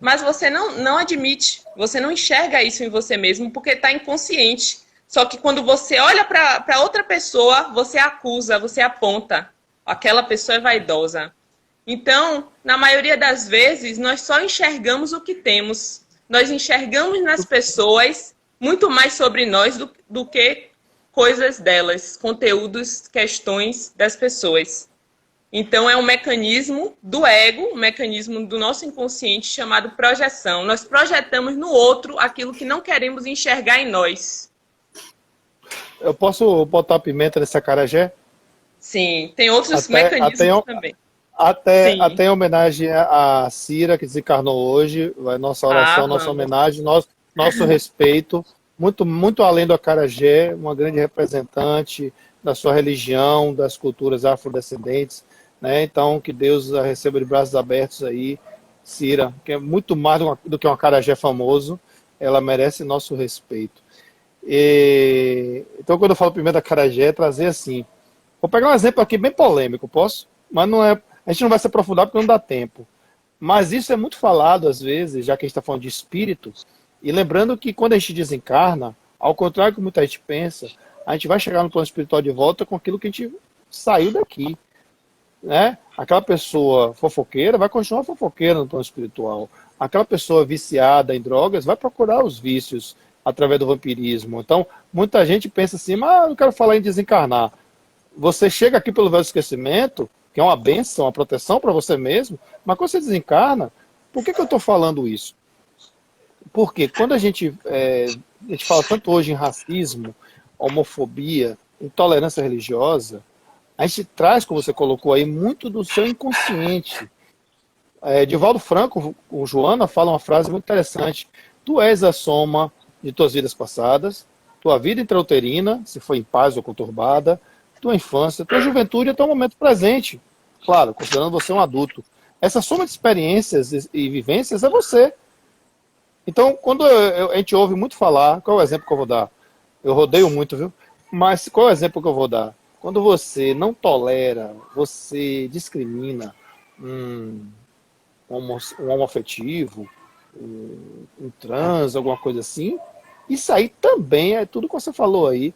mas você não admite, você não enxerga isso em você mesmo porque está inconsciente. Só que quando você olha para outra pessoa, você acusa, você aponta, aquela pessoa é vaidosa. Então, na maioria das vezes, nós só enxergamos o que temos. Nós enxergamos nas pessoas muito mais sobre nós do que coisas delas, conteúdos, questões das pessoas. Então, é um mecanismo do ego, um mecanismo do nosso inconsciente chamado projeção. Nós projetamos no outro aquilo que não queremos enxergar em nós. Eu posso botar pimenta nesse acarajé? Sim, tem outros mecanismos também. Até em homenagem à Cira, que desencarnou hoje, nossa oração, nossa homenagem, nosso respeito, muito além do acarajé, uma grande representante da sua religião, das culturas afrodescendentes, né? Então, que Deus a receba de braços abertos aí, Cira, que é muito mais do que um acarajé famoso, ela merece nosso respeito. Então, quando eu falo pimenta acarajé, é trazer assim, vou pegar um exemplo aqui bem polêmico, posso? Mas não é. A gente não vai se aprofundar porque não dá tempo. Mas isso é muito falado, às vezes, já que a gente está falando de espíritos. E lembrando que quando a gente desencarna, ao contrário do que muita gente pensa, a gente vai chegar no plano espiritual de volta com aquilo que a gente saiu daqui. Né? Aquela pessoa fofoqueira vai continuar fofoqueira no plano espiritual. Aquela pessoa viciada em drogas vai procurar os vícios através do vampirismo. Então, muita gente pensa assim, mas eu não quero falar em desencarnar. Você chega aqui pelo velho esquecimento, que é uma bênção, uma proteção para você mesmo, mas quando você desencarna, por que eu estou falando isso? Porque quando a gente fala tanto hoje em racismo, homofobia, intolerância religiosa, a gente traz, como você colocou aí, muito do seu inconsciente. Divaldo Franco, com Joana, fala uma frase muito interessante. Tu és a soma de tuas vidas passadas, tua vida intrauterina, se foi em paz ou conturbada, tua infância, tua juventude e teu momento presente. Claro, considerando você um adulto. Essa soma de experiências e vivências é você. Então, quando a gente ouve muito falar, qual é o exemplo que eu vou dar? Eu rodeio muito, viu? Mas qual é o exemplo que eu vou dar? Quando você não tolera, você discrimina um homoafetivo, um trans, alguma coisa assim, isso aí também é tudo que você falou aí.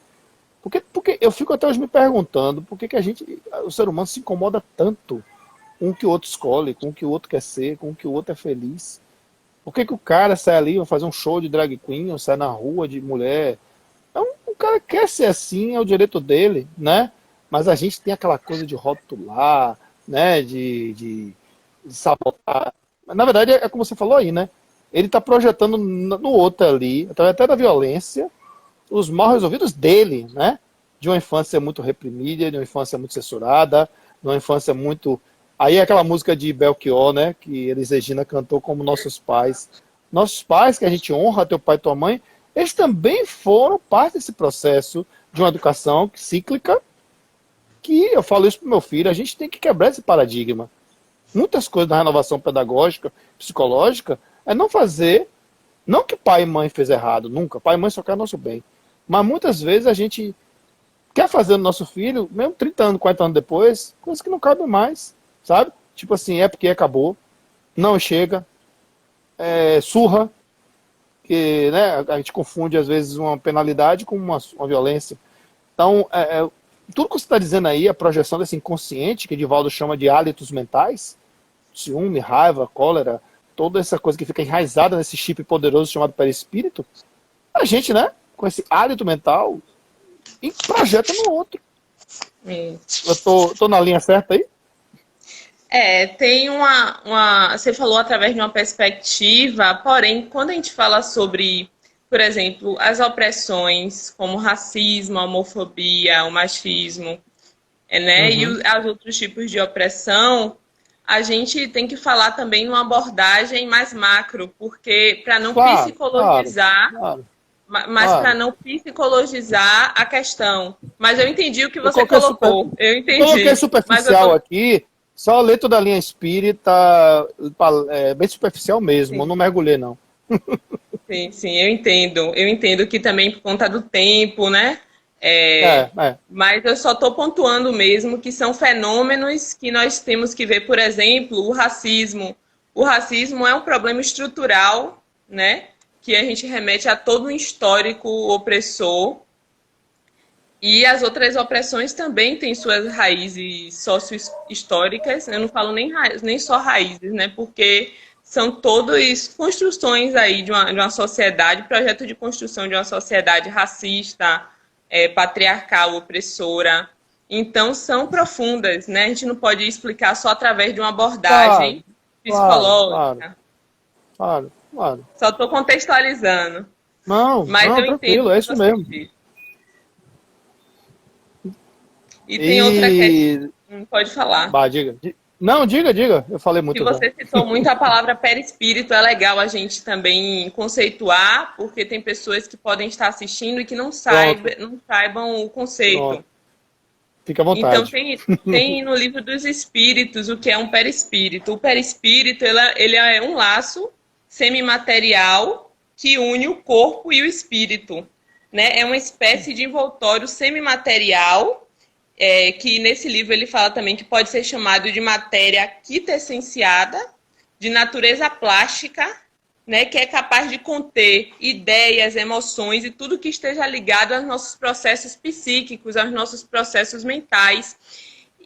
Porque eu fico até hoje me perguntando por que o ser humano se incomoda tanto com o que o outro escolhe, com o que o outro quer ser, com o que o outro é feliz. Por que o cara sai ali, vai fazer um show de drag queen, ou sai na rua de mulher? O cara quer ser assim, é o direito dele, né? Mas a gente tem aquela coisa de rotular, né? De sabotar. Na verdade, é como você falou aí, né? Ele está projetando no outro ali, até da violência, os mal resolvidos dele, né? De uma infância muito reprimida, de uma infância muito censurada, de uma infância muito... Aí é aquela música de Belchior, né? Que Elis Regina cantou como nossos pais. Nossos pais, que a gente honra, teu pai e tua mãe, eles também foram parte desse processo de uma educação cíclica que, eu falo isso pro meu filho, a gente tem que quebrar esse paradigma. Muitas coisas da renovação pedagógica, psicológica, é não fazer, não que pai e mãe fez errado, nunca, pai e mãe só querem nosso bem, mas muitas vezes a gente quer fazer no nosso filho, mesmo 30 anos, 40 anos depois, coisas que não cabem mais, sabe? Tipo assim, é porque acabou, não chega, surra, que, né, a gente confunde às vezes uma penalidade com uma violência. Então, tudo que você está dizendo aí, a projeção desse inconsciente, que Divaldo chama de hálitos mentais, ciúme, raiva, cólera, toda essa coisa que fica enraizada nesse chip poderoso chamado perispírito, a gente, né, com esse hálito mental, projeta no outro. Eu tô na linha certa aí? Tem você falou através de uma perspectiva, porém, quando a gente fala sobre, por exemplo, as opressões, como o racismo, a homofobia, o machismo, né, e os outros tipos de opressão, a gente tem que falar também numa abordagem mais macro, porque para não psicologizar, mas para não psicologizar a questão. Mas eu entendi o que você colocou. Eu entendi. Coloquei superficial aqui. Só a letra da linha espírita, bem superficial mesmo, eu não mergulhei, não. Sim, eu entendo. Eu entendo que também por conta do tempo, né? Mas eu só estou pontuando mesmo que são fenômenos que nós temos que ver, por exemplo, o racismo. O racismo é um problema estrutural, né? Que a gente remete a todo um histórico opressor. E as outras opressões também têm suas raízes sócio-históricas. Eu não falo nem só raízes, né? Porque são todas construções aí de uma sociedade, projeto de construção de uma sociedade racista, patriarcal, opressora. Então, são profundas, né? A gente não pode explicar só através de uma abordagem psicológica. Claro. Só estou contextualizando. Mas eu entendo. É isso mesmo. E tem outra questão. Pode falar. Diga. Não, diga. Eu falei muito. Se você citou muito a palavra perispírito, é legal a gente também conceituar, porque tem pessoas que podem estar assistindo e que não saibam o conceito. Pronto. Fica à vontade. Então, tem no livro dos espíritos o que é um perispírito. O perispírito ele é um laço semimaterial que une o corpo e o espírito. Né? É uma espécie de envoltório semimaterial, que nesse livro ele fala também que pode ser chamado de matéria quintessenciada, de natureza plástica, né, que é capaz de conter ideias, emoções e tudo que esteja ligado aos nossos processos psíquicos, aos nossos processos mentais.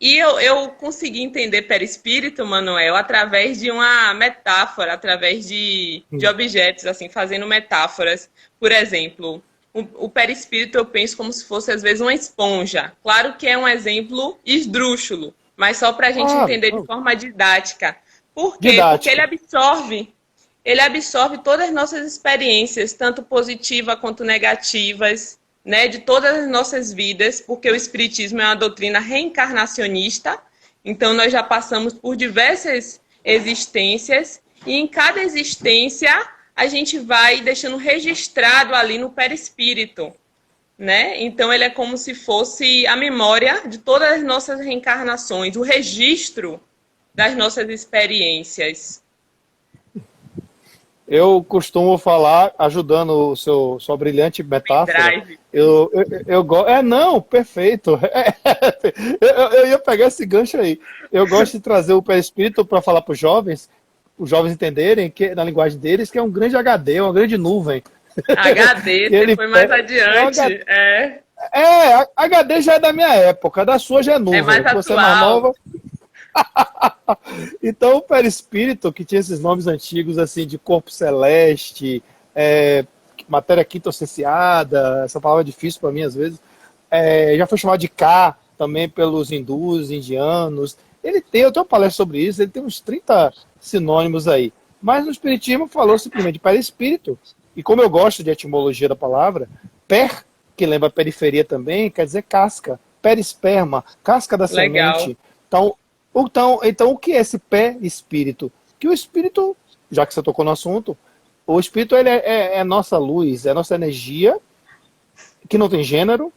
E eu consegui entender perispírito, Manuel, através de uma metáfora, através de objetos, assim, fazendo metáforas. Por exemplo, o perispírito eu penso como se fosse, às vezes, uma esponja. Claro que é um exemplo esdrúxulo, mas só para a gente entender de forma didática. Por quê? Porque ele absorve todas as nossas experiências, tanto positivas quanto negativas, né, de todas as nossas vidas, porque o espiritismo é uma doutrina reencarnacionista, então nós já passamos por diversas existências, e em cada existência a gente vai deixando registrado ali no perispírito, né? Então ele é como se fosse a memória de todas as nossas reencarnações, o registro das nossas experiências. Eu costumo falar, ajudando sua brilhante metáfora. Não, perfeito. Eu ia pegar esse gancho aí. Eu gosto de trazer o perispírito para falar para os jovens entenderem que, na linguagem deles, que é um grande HD, uma grande nuvem. HD, você foi mais adiante. HD já é da minha época, da sua já é nuvem. É mais atual. Você é mais nova. Então o perispírito, que tinha esses nomes antigos assim de corpo celeste, matéria quintessenciada, essa palavra é difícil para mim às vezes, já foi chamado de Ka também pelos hindus, indianos. Eu tenho uma palestra sobre isso, ele tem uns 30 sinônimos aí, mas no espiritismo falou simplesmente de perispírito. E como eu gosto de etimologia da palavra, que lembra periferia também, quer dizer casca, perisperma, casca da semente. Então, o que é esse pé-espírito? Que o espírito, já que você tocou no assunto, o espírito é nossa luz, é nossa energia, que não tem gênero,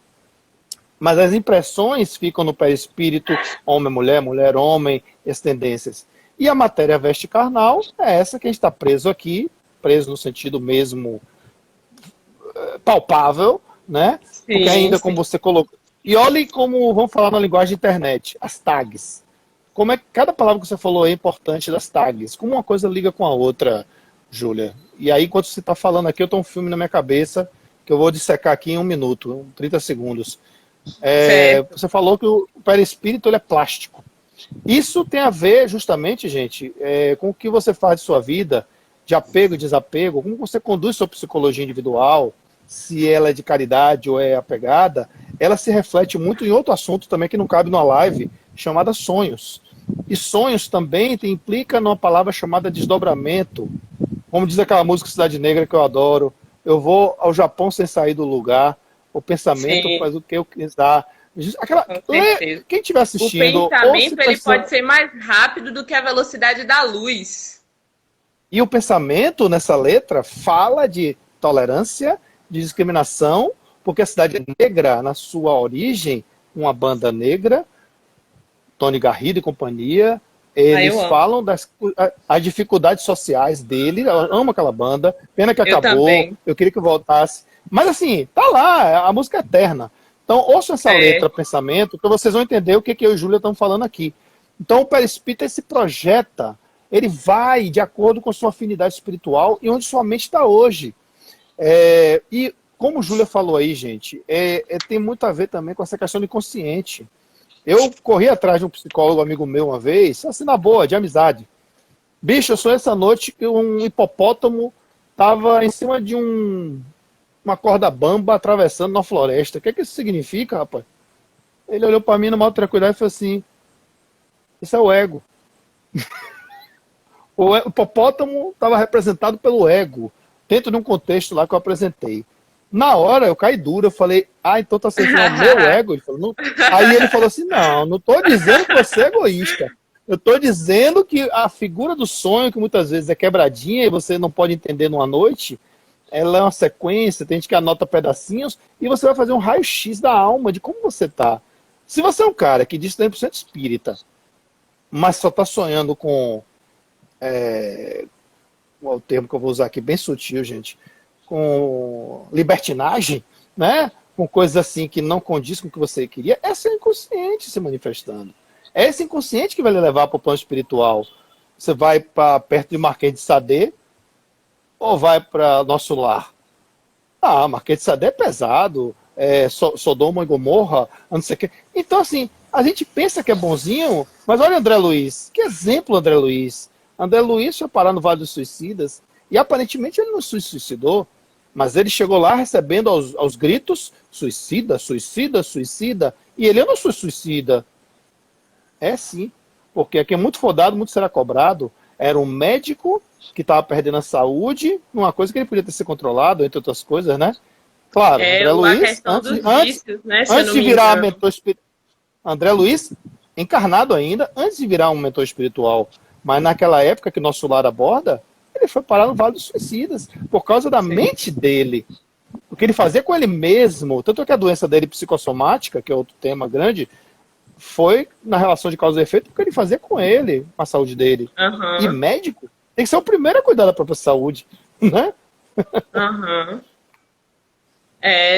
Mas as impressões ficam no perispírito, homem, mulher, homem, as tendências. E a matéria veste carnal é essa que a gente está preso aqui, preso no sentido mesmo palpável, né? Porque Sim, ainda como sim. você colocou. E olhe como, vamos falar na linguagem de internet, as tags. Como é que cada palavra que você falou é importante das tags. Como uma coisa liga com a outra, Júlia. E aí, enquanto você está falando aqui, eu tenho um filme na minha cabeça que eu vou dissecar aqui em 1 minuto, 30 segundos. Certo. Você falou que o perispírito ele é plástico. Isso tem a ver, justamente, gente, com o que você faz de sua vida, de apego e desapego, como você conduz sua psicologia individual, se ela é de caridade ou é apegada, ela se reflete muito em outro assunto também que não cabe numa live, chamada sonhos. E sonhos também implica numa palavra chamada desdobramento. Como diz aquela música Cidade Negra que eu adoro, eu vou ao Japão sem sair do lugar, o pensamento Sim, faz o que eu quiser. com certeza. Quem estiver O assistindo, ou se pensamento ele precisa. pode ser mais rápido do que a velocidade da luz. E o pensamento nessa letra fala de tolerância, de discriminação, porque a Cidade Negra, na sua origem, uma banda negra, Tony Garrido e companhia, Ah, eu eles amo. falam das as dificuldades sociais dele. Eu amo aquela banda, pena que Eu acabou, também. eu queria que voltasse. Mas assim, tá lá, a música é eterna. Então, ouçam essa É, letra, pensamento, que vocês vão entender o que eu e o Júlia estamos falando aqui. Então, o perispírito se projeta, ele vai de acordo com a sua afinidade espiritual e onde sua mente está hoje. E como o Júlia falou aí, gente, tem muito a ver também com essa questão do inconsciente. Eu corri atrás de um psicólogo amigo meu uma vez, assim na boa, de amizade. Bicho, eu sonhei essa noite que um hipopótamo estava em cima de uma corda bamba atravessando uma floresta. O que isso significa, rapaz? Ele olhou para mim numa outra tranquilidade e falou assim: isso é o ego. O hipopótamo estava representado pelo ego, dentro de um contexto lá que eu apresentei. Na hora eu caí duro, eu falei, então tá se referindo ao meu ego? Ele falou, não. Aí ele falou assim, não estou dizendo que você é egoísta. Eu estou dizendo que a figura do sonho, que muitas vezes é quebradinha e você não pode entender numa noite, ela é uma sequência, tem gente que anota pedacinhos, e você vai fazer um raio-x da alma, de como você tá. Se você é um cara que diz 100% espírita, mas só está sonhando com o termo que eu vou usar aqui, bem sutil, gente, com libertinagem, né? Com coisas assim que não condiz com o que você queria, é seu inconsciente se manifestando. É esse inconsciente que vai lhe levar para o plano espiritual. Você vai para perto de Marquês de Sade ou vai para nosso lar? Marquês de Sade é pesado, Sodoma e Gomorra, não sei o quê. Então, assim, a gente pensa que é bonzinho, mas olha André Luiz, que exemplo André Luiz. André Luiz foi parar no Vale dos Suicidas e aparentemente ele não se suicidou, mas ele chegou lá recebendo aos gritos, suicida, suicida, suicida, e ele, eu não sou suicida. É sim, porque aqui é muito fodado, muito será cobrado. Era um médico que estava perdendo a saúde, numa coisa que ele podia ter se controlado, entre outras coisas, né? Claro, André a Luiz, questão dos vícios, né? Se eu antes não de me virar engano. mentor espiritual, André Luiz, encarnado ainda, antes de virar um mentor espiritual, mas naquela época que nosso lar aborda, ele foi parar no Vale dos Suicidas, por causa da Sim. mente dele. O que ele fazia com ele mesmo, tanto que a doença dele psicossomática, que é outro tema grande, foi na relação de causa e efeito, porque ele fazia com ele, com a saúde dele. E Aham, médico tem que ser o primeiro a cuidar da própria saúde, né? aham.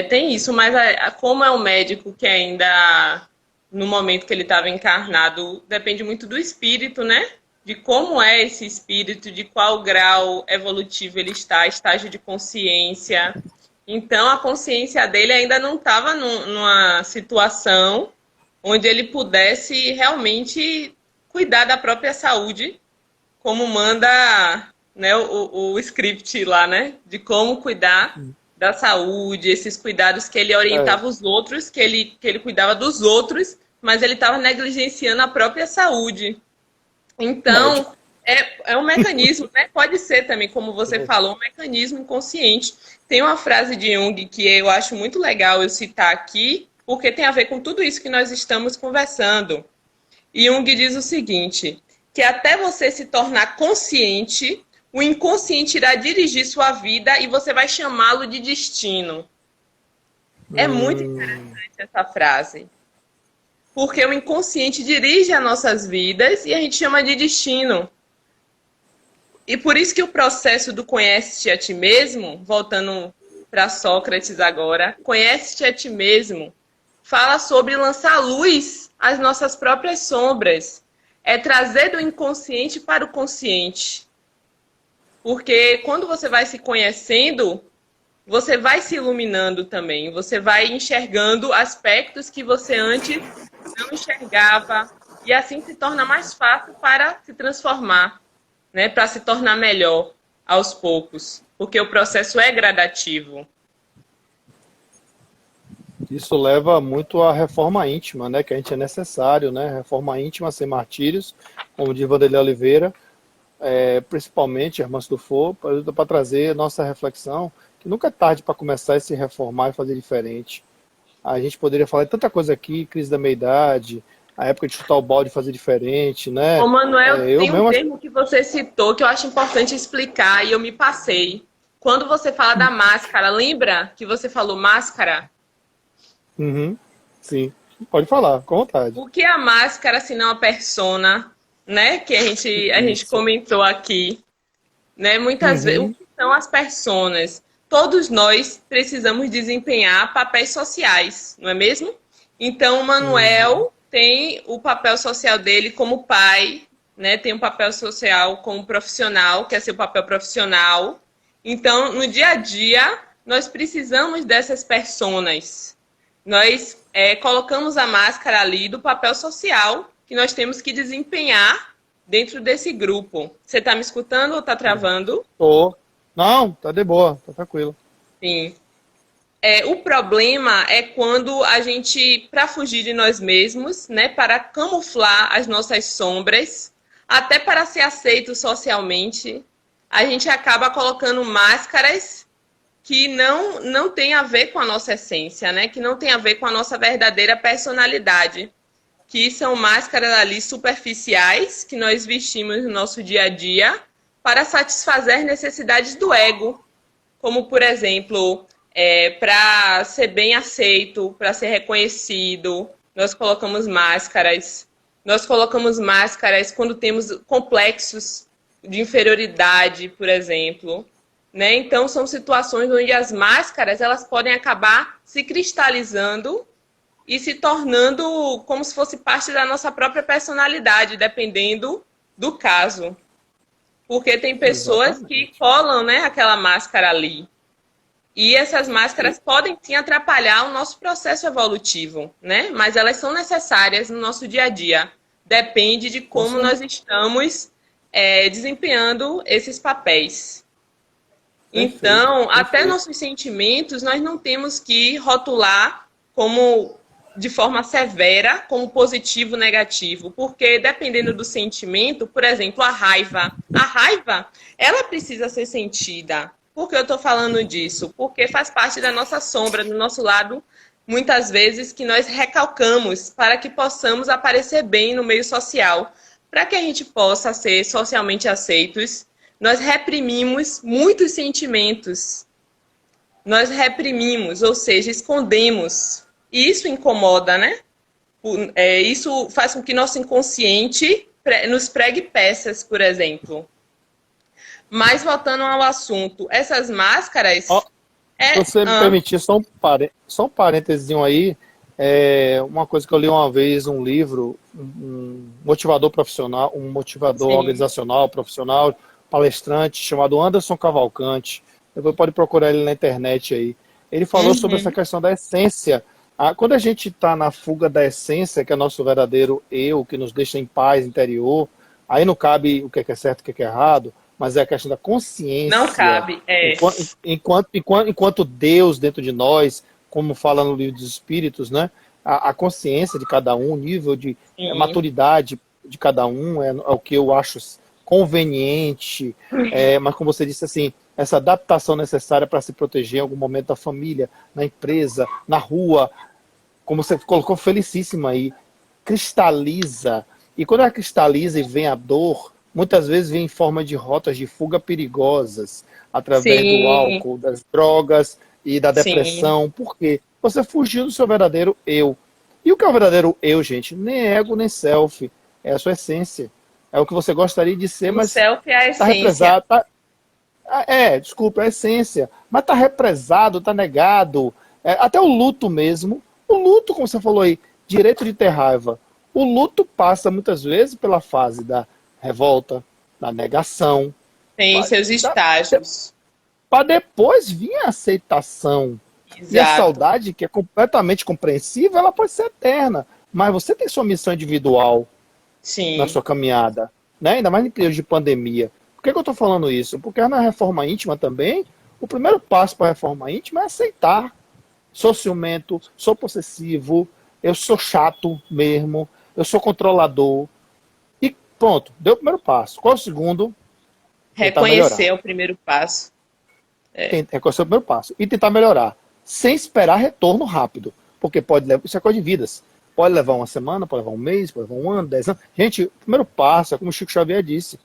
Tem isso, mas como é um médico que ainda, no momento que ele estava encarnado, depende muito do espírito, né? De como é esse espírito, de qual grau evolutivo ele está, estágio de consciência. Então, a consciência dele ainda não estava numa situação onde ele pudesse realmente cuidar da própria saúde, como manda, né, o script lá, né? De como cuidar da saúde, esses cuidados que ele É, orientava os outros, que ele cuidava dos outros, mas ele estava negligenciando a própria saúde. Então, médico. é um mecanismo, né? Pode ser também, como você falou, um mecanismo inconsciente. Tem uma frase de Jung que eu acho muito legal eu citar aqui, porque tem a ver com tudo isso que nós estamos conversando. E Jung diz o seguinte, que até você se tornar consciente, o inconsciente irá dirigir sua vida e você vai chamá-lo de destino. É muito Hum, interessante essa frase. Porque o inconsciente dirige as nossas vidas e a gente chama de destino. E por isso que o processo do conhece-te a ti mesmo, voltando para Sócrates agora, conhece-te a ti mesmo, fala sobre lançar luz às nossas próprias sombras. É trazer do inconsciente para o consciente. Porque quando você vai se conhecendo, você vai se iluminando também. Você vai enxergando aspectos que você antes não enxergava. E assim se torna mais fácil para se transformar, né? Para se tornar melhor aos poucos. Porque o processo é gradativo. isso leva muito à reforma íntima, né? Que a gente é necessário, né? Reforma íntima sem martírios, como diz Vanderlei Oliveira, principalmente, irmãs do For, para trazer nossa reflexão, que nunca é tarde para começar a se reformar e fazer diferente. A gente poderia falar de tanta coisa aqui, crise da meia-idade, a época de chutar o balde e fazer diferente, Ô, né? Manuel, Eu tem um mesmo acho. termo que você citou que eu acho importante explicar e eu me passei. Quando você fala da máscara, lembra que você falou máscara? Uhum, sim, pode falar, com vontade. O que é a máscara se não a persona, né? Que a gente Isso. comentou aqui, né? Muitas vezes, o Uhum, que são as personas? Todos nós precisamos desempenhar papéis sociais, não é mesmo? Então, o uhum, Manuel tem o papel social dele como pai, né? Tem um papel social como profissional, que é seu papel profissional. Então, no dia a dia, nós precisamos dessas personas. Nós colocamos a máscara ali do papel social que nós temos que desempenhar dentro desse grupo. Você está me escutando ou está sim. travando? Tô. Não, tá de boa, tá tranquilo. Sim. O problema é quando a gente, para fugir de nós mesmos, né, para camuflar as nossas sombras, até para ser aceito socialmente, a gente acaba colocando máscaras que não tem a ver com a nossa essência, né? Que não tem a ver com a nossa verdadeira personalidade, que são máscaras ali superficiais que nós vestimos no nosso dia a dia para satisfazer necessidades do ego, como, por exemplo, para ser bem aceito, para ser reconhecido, nós colocamos máscaras. Nós colocamos máscaras quando temos complexos de inferioridade, por exemplo. Né? Então, são situações onde as máscaras elas podem acabar se cristalizando e se tornando como se fosse parte da nossa própria personalidade, dependendo do caso. Porque tem pessoas que Exatamente. colam, né, aquela máscara ali. E essas máscaras podem sim atrapalhar o nosso processo evolutivo, né? Mas elas são necessárias no nosso dia a dia. Depende de Com como nós certeza. estamos desempenhando esses papéis. Perfeito, Então, até perfeito. nossos sentimentos, nós não temos que rotular como de forma severa, como positivo ou negativo, porque dependendo do sentimento, por exemplo, a raiva, ela precisa ser sentida. Por que eu estou falando disso? Porque faz parte da nossa sombra, do nosso lado, muitas vezes, que nós recalcamos para que possamos aparecer bem no meio social, para que a gente possa ser socialmente aceitos. Nós reprimimos muitos sentimentos. Nós reprimimos, ou seja, escondemos. E isso incomoda, né? Isso faz com que nosso inconsciente nos pregue peças, por exemplo. Mas voltando ao assunto, essas Ó, máscaras se é. você me permitir, só um parênteses aí, uma coisa que eu li uma vez, um livro, um motivador profissional, um motivador Sim. organizacional, profissional, palestrante, chamado Anderson Cavalcante. Depois pode procurar ele na internet aí. Ele falou sobre essa Uhum. questão da essência. Quando a gente está na fuga da essência, que é nosso verdadeiro eu, que nos deixa em paz interior, aí não cabe o que é certo e o que é errado, mas é a questão da Não consciência. cabe. Enquanto Deus dentro de nós, como fala no livro dos Espíritos, né? A consciência de cada um, o nível de Sim. maturidade de cada um é o que eu acho conveniente, mas como você disse assim, essa adaptação necessária para se proteger em algum momento da família, na empresa, na rua, como você colocou felicíssima aí, cristaliza. E quando ela cristaliza e vem a dor, muitas vezes vem em forma de rotas de fuga perigosas, através do Sim. álcool, das drogas e da Sim. depressão. Por quê? Você fugiu do seu verdadeiro eu. E o que é o verdadeiro eu, gente? Nem ego, nem self. É a sua essência. É o que você gostaria de ser, O mas self é a está essência. represado. Desculpa, é a essência. Mas está represado, está negado. Até o luto mesmo. O luto, como você falou aí, direito de ter raiva. O luto passa muitas vezes pela fase da revolta, da negação, Tem seus estágios. para depois vir a aceitação. E a Exato. saudade, que é completamente compreensível, ela pode ser eterna. Mas você tem sua missão individual na Sim. sua caminhada, né? Ainda mais em período de pandemia. Por que eu estou falando isso? Porque na reforma íntima também, o primeiro passo para a reforma íntima é aceitar. Sou ciumento, sou possessivo, eu sou chato mesmo, eu sou controlador. E pronto, deu o primeiro passo. Qual é o segundo? Tentar Reconhecer melhorar. é o primeiro passo. Reconhecer o primeiro passo. E tentar melhorar. Sem esperar retorno rápido. Porque pode levar. Isso é coisa de vidas. Pode levar uma semana, pode levar um mês, pode levar um ano, 10 anos. Gente, o primeiro passo, é como o Chico Xavier disse,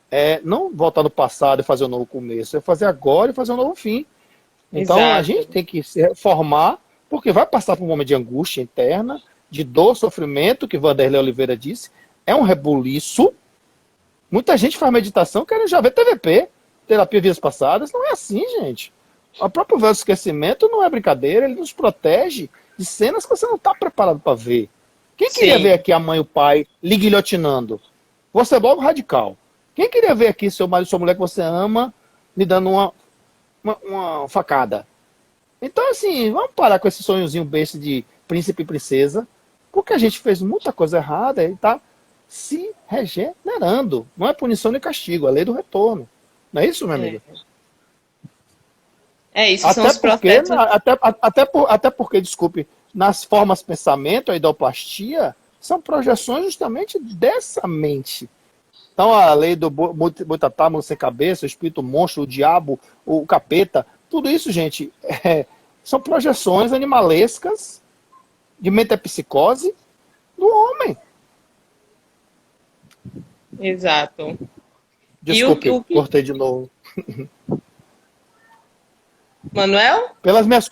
é não voltar no passado e fazer um novo começo, é fazer agora e fazer um novo fim. Então a gente Exato. tem que se reformar, porque vai passar por um momento de angústia interna, de dor, sofrimento, que Vanderlei Oliveira disse, é um rebuliço. Muita gente faz meditação querendo já ver TVP, terapia vidas passadas. Não é assim, gente. O próprio véu do esquecimento não é brincadeira, ele nos protege de cenas que você não está preparado para ver. Quem queria ver Sim. aqui a mãe e o pai lhe guilhotinando? Você é logo radical. Quem queria ver aqui seu marido e sua mulher que você ama lhe dando uma facada? Então, assim, vamos parar com esse sonhozinho besta de príncipe e princesa, porque a gente fez muita coisa errada e está se regenerando. Não é punição nem castigo, é a lei do retorno. Não é isso, minha amiga? É, isso, são os processos. Até porque, desculpe, nas formas de pensamento, a idoplastia, são projeções justamente dessa mente. Então, a lei do boitatá, sem cabeça, o espírito monstro, o diabo, o capeta, tudo isso, gente, são projeções animalescas de metapsicose do homem. Exato. E Desculpe, o que. cortei de novo. Manuel? Pelas minhas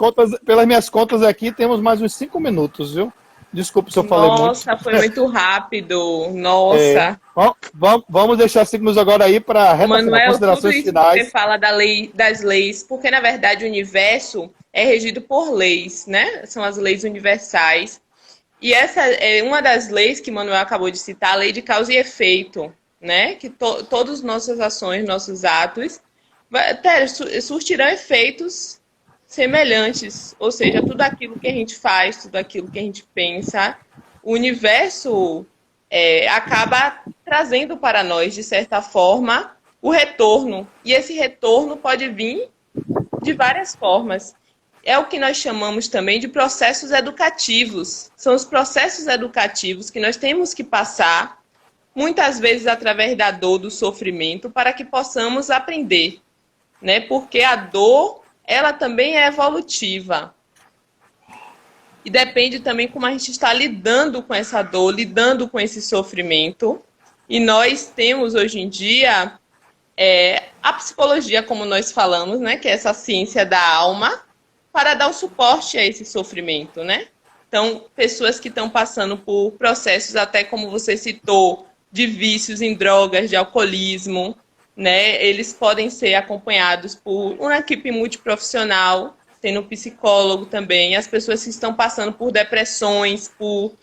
contas aqui, temos mais uns 5 minutos, viu? Desculpe se eu falei muito. Nossa, foi muito rápido. É, Nossa. vamos deixar 5 minutos agora aí para a reta final, Manuel, tudo considerações isso que você finais. fala das leis, porque na verdade o universo é regido por leis, né? São as leis universais. E essa é uma das leis que Manuel acabou de citar, a lei de causa e efeito, né? Que todas as nossas ações, nossos atos, surtirão efeitos semelhantes. Ou seja, tudo aquilo que a gente faz, tudo aquilo que a gente pensa, o universo acaba trazendo para nós, de certa forma, o retorno. E esse retorno pode vir de várias formas. É o que nós chamamos também de processos educativos. São os processos educativos que nós temos que passar, muitas vezes através da dor, do sofrimento, para que possamos aprender, né? Porque a dor, ela também é evolutiva. E depende também como a gente está lidando com essa dor, lidando com esse sofrimento. E nós temos hoje em dia a psicologia, como nós falamos, né? Que é essa ciência da alma, para dar o suporte a esse sofrimento, né? Então, pessoas que estão passando por processos, até como você citou, de vícios em drogas, de alcoolismo, né? Eles podem ser acompanhados por uma equipe multiprofissional, tendo um psicólogo também, as pessoas que estão passando por depressões, por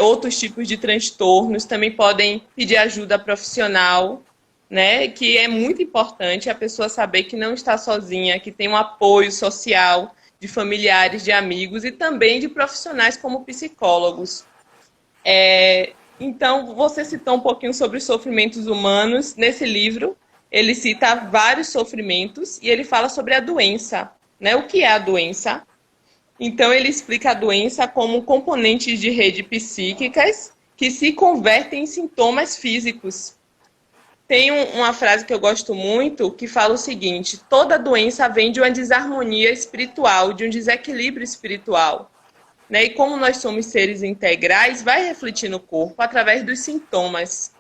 outros tipos de transtornos, também podem pedir ajuda profissional, né? Que é muito importante a pessoa saber que não está sozinha, que tem um apoio social de familiares, de amigos e também de profissionais como psicólogos. Então, você citou um pouquinho sobre os sofrimentos humanos. Nesse livro, ele cita vários sofrimentos e ele fala sobre a doença, né? O que é a doença? Então, ele explica a doença como componentes de rede psíquicas que se convertem em sintomas físicos. Tem uma frase que eu gosto muito que fala o seguinte: toda doença vem de uma desarmonia espiritual, de um desequilíbrio espiritual. Né? E como nós somos seres integrais, vai refletir no corpo através dos sintomas.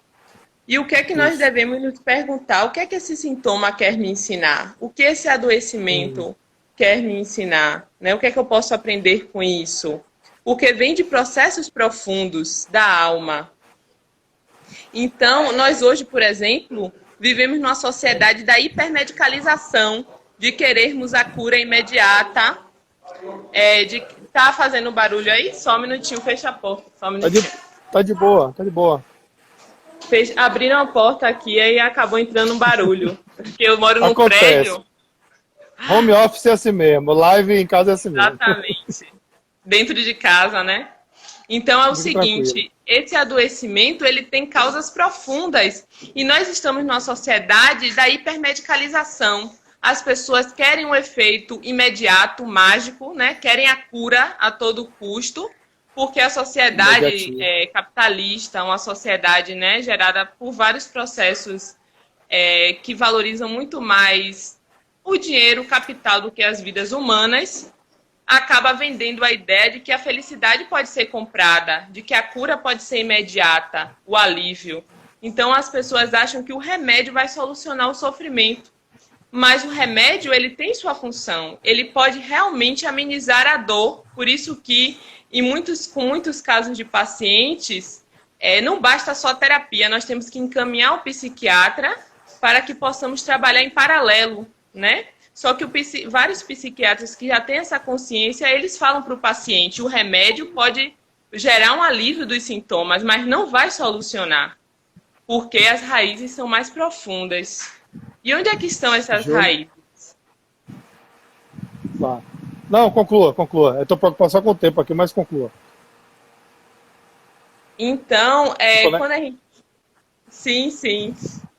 E o que é que nós devemos nos perguntar? O que é que esse sintoma quer me ensinar? O que esse adoecimento quer me ensinar? Né? O que é que eu posso aprender com isso? Porque vem de processos profundos da alma. Então, nós hoje, por exemplo, vivemos numa sociedade da hipermedicalização, de querermos a cura imediata, de tá fazendo barulho aí? Só um minutinho, fecha a porta. Só um minutinho. Tá de boa, tá de boa. Abriram a porta aqui e acabou entrando um barulho. Porque eu moro num prédio. Home office é assim mesmo, live em casa é assim mesmo. Exatamente. Dentro de casa, né? Então é o seguinte, esse adoecimento, ele tem causas profundas. E nós estamos numa sociedade da hipermedicalização. As pessoas querem um efeito imediato, mágico, né? Querem a cura a todo custo, porque a sociedade capitalista, uma sociedade, né, gerada por vários processos que valorizam muito mais o dinheiro, o capital, do que as vidas humanas, acaba vendendo a ideia de que a felicidade pode ser comprada, de que a cura pode ser imediata, o alívio. Então as pessoas acham que o remédio vai solucionar o sofrimento. Mas o remédio, ele tem sua função. Ele pode realmente amenizar a dor. Por isso que, com muitos casos de pacientes, não basta só terapia. Nós temos que encaminhar o psiquiatra para que possamos trabalhar em paralelo, né? Só que vários psiquiatras que já têm essa consciência, eles falam para o paciente, o remédio pode gerar um alívio dos sintomas, mas não vai solucionar, porque as raízes são mais profundas. E onde é que estão essas raízes? Não, conclua. Eu estou preocupado só com o tempo aqui, mas conclua. Então, quando a gente... Sim.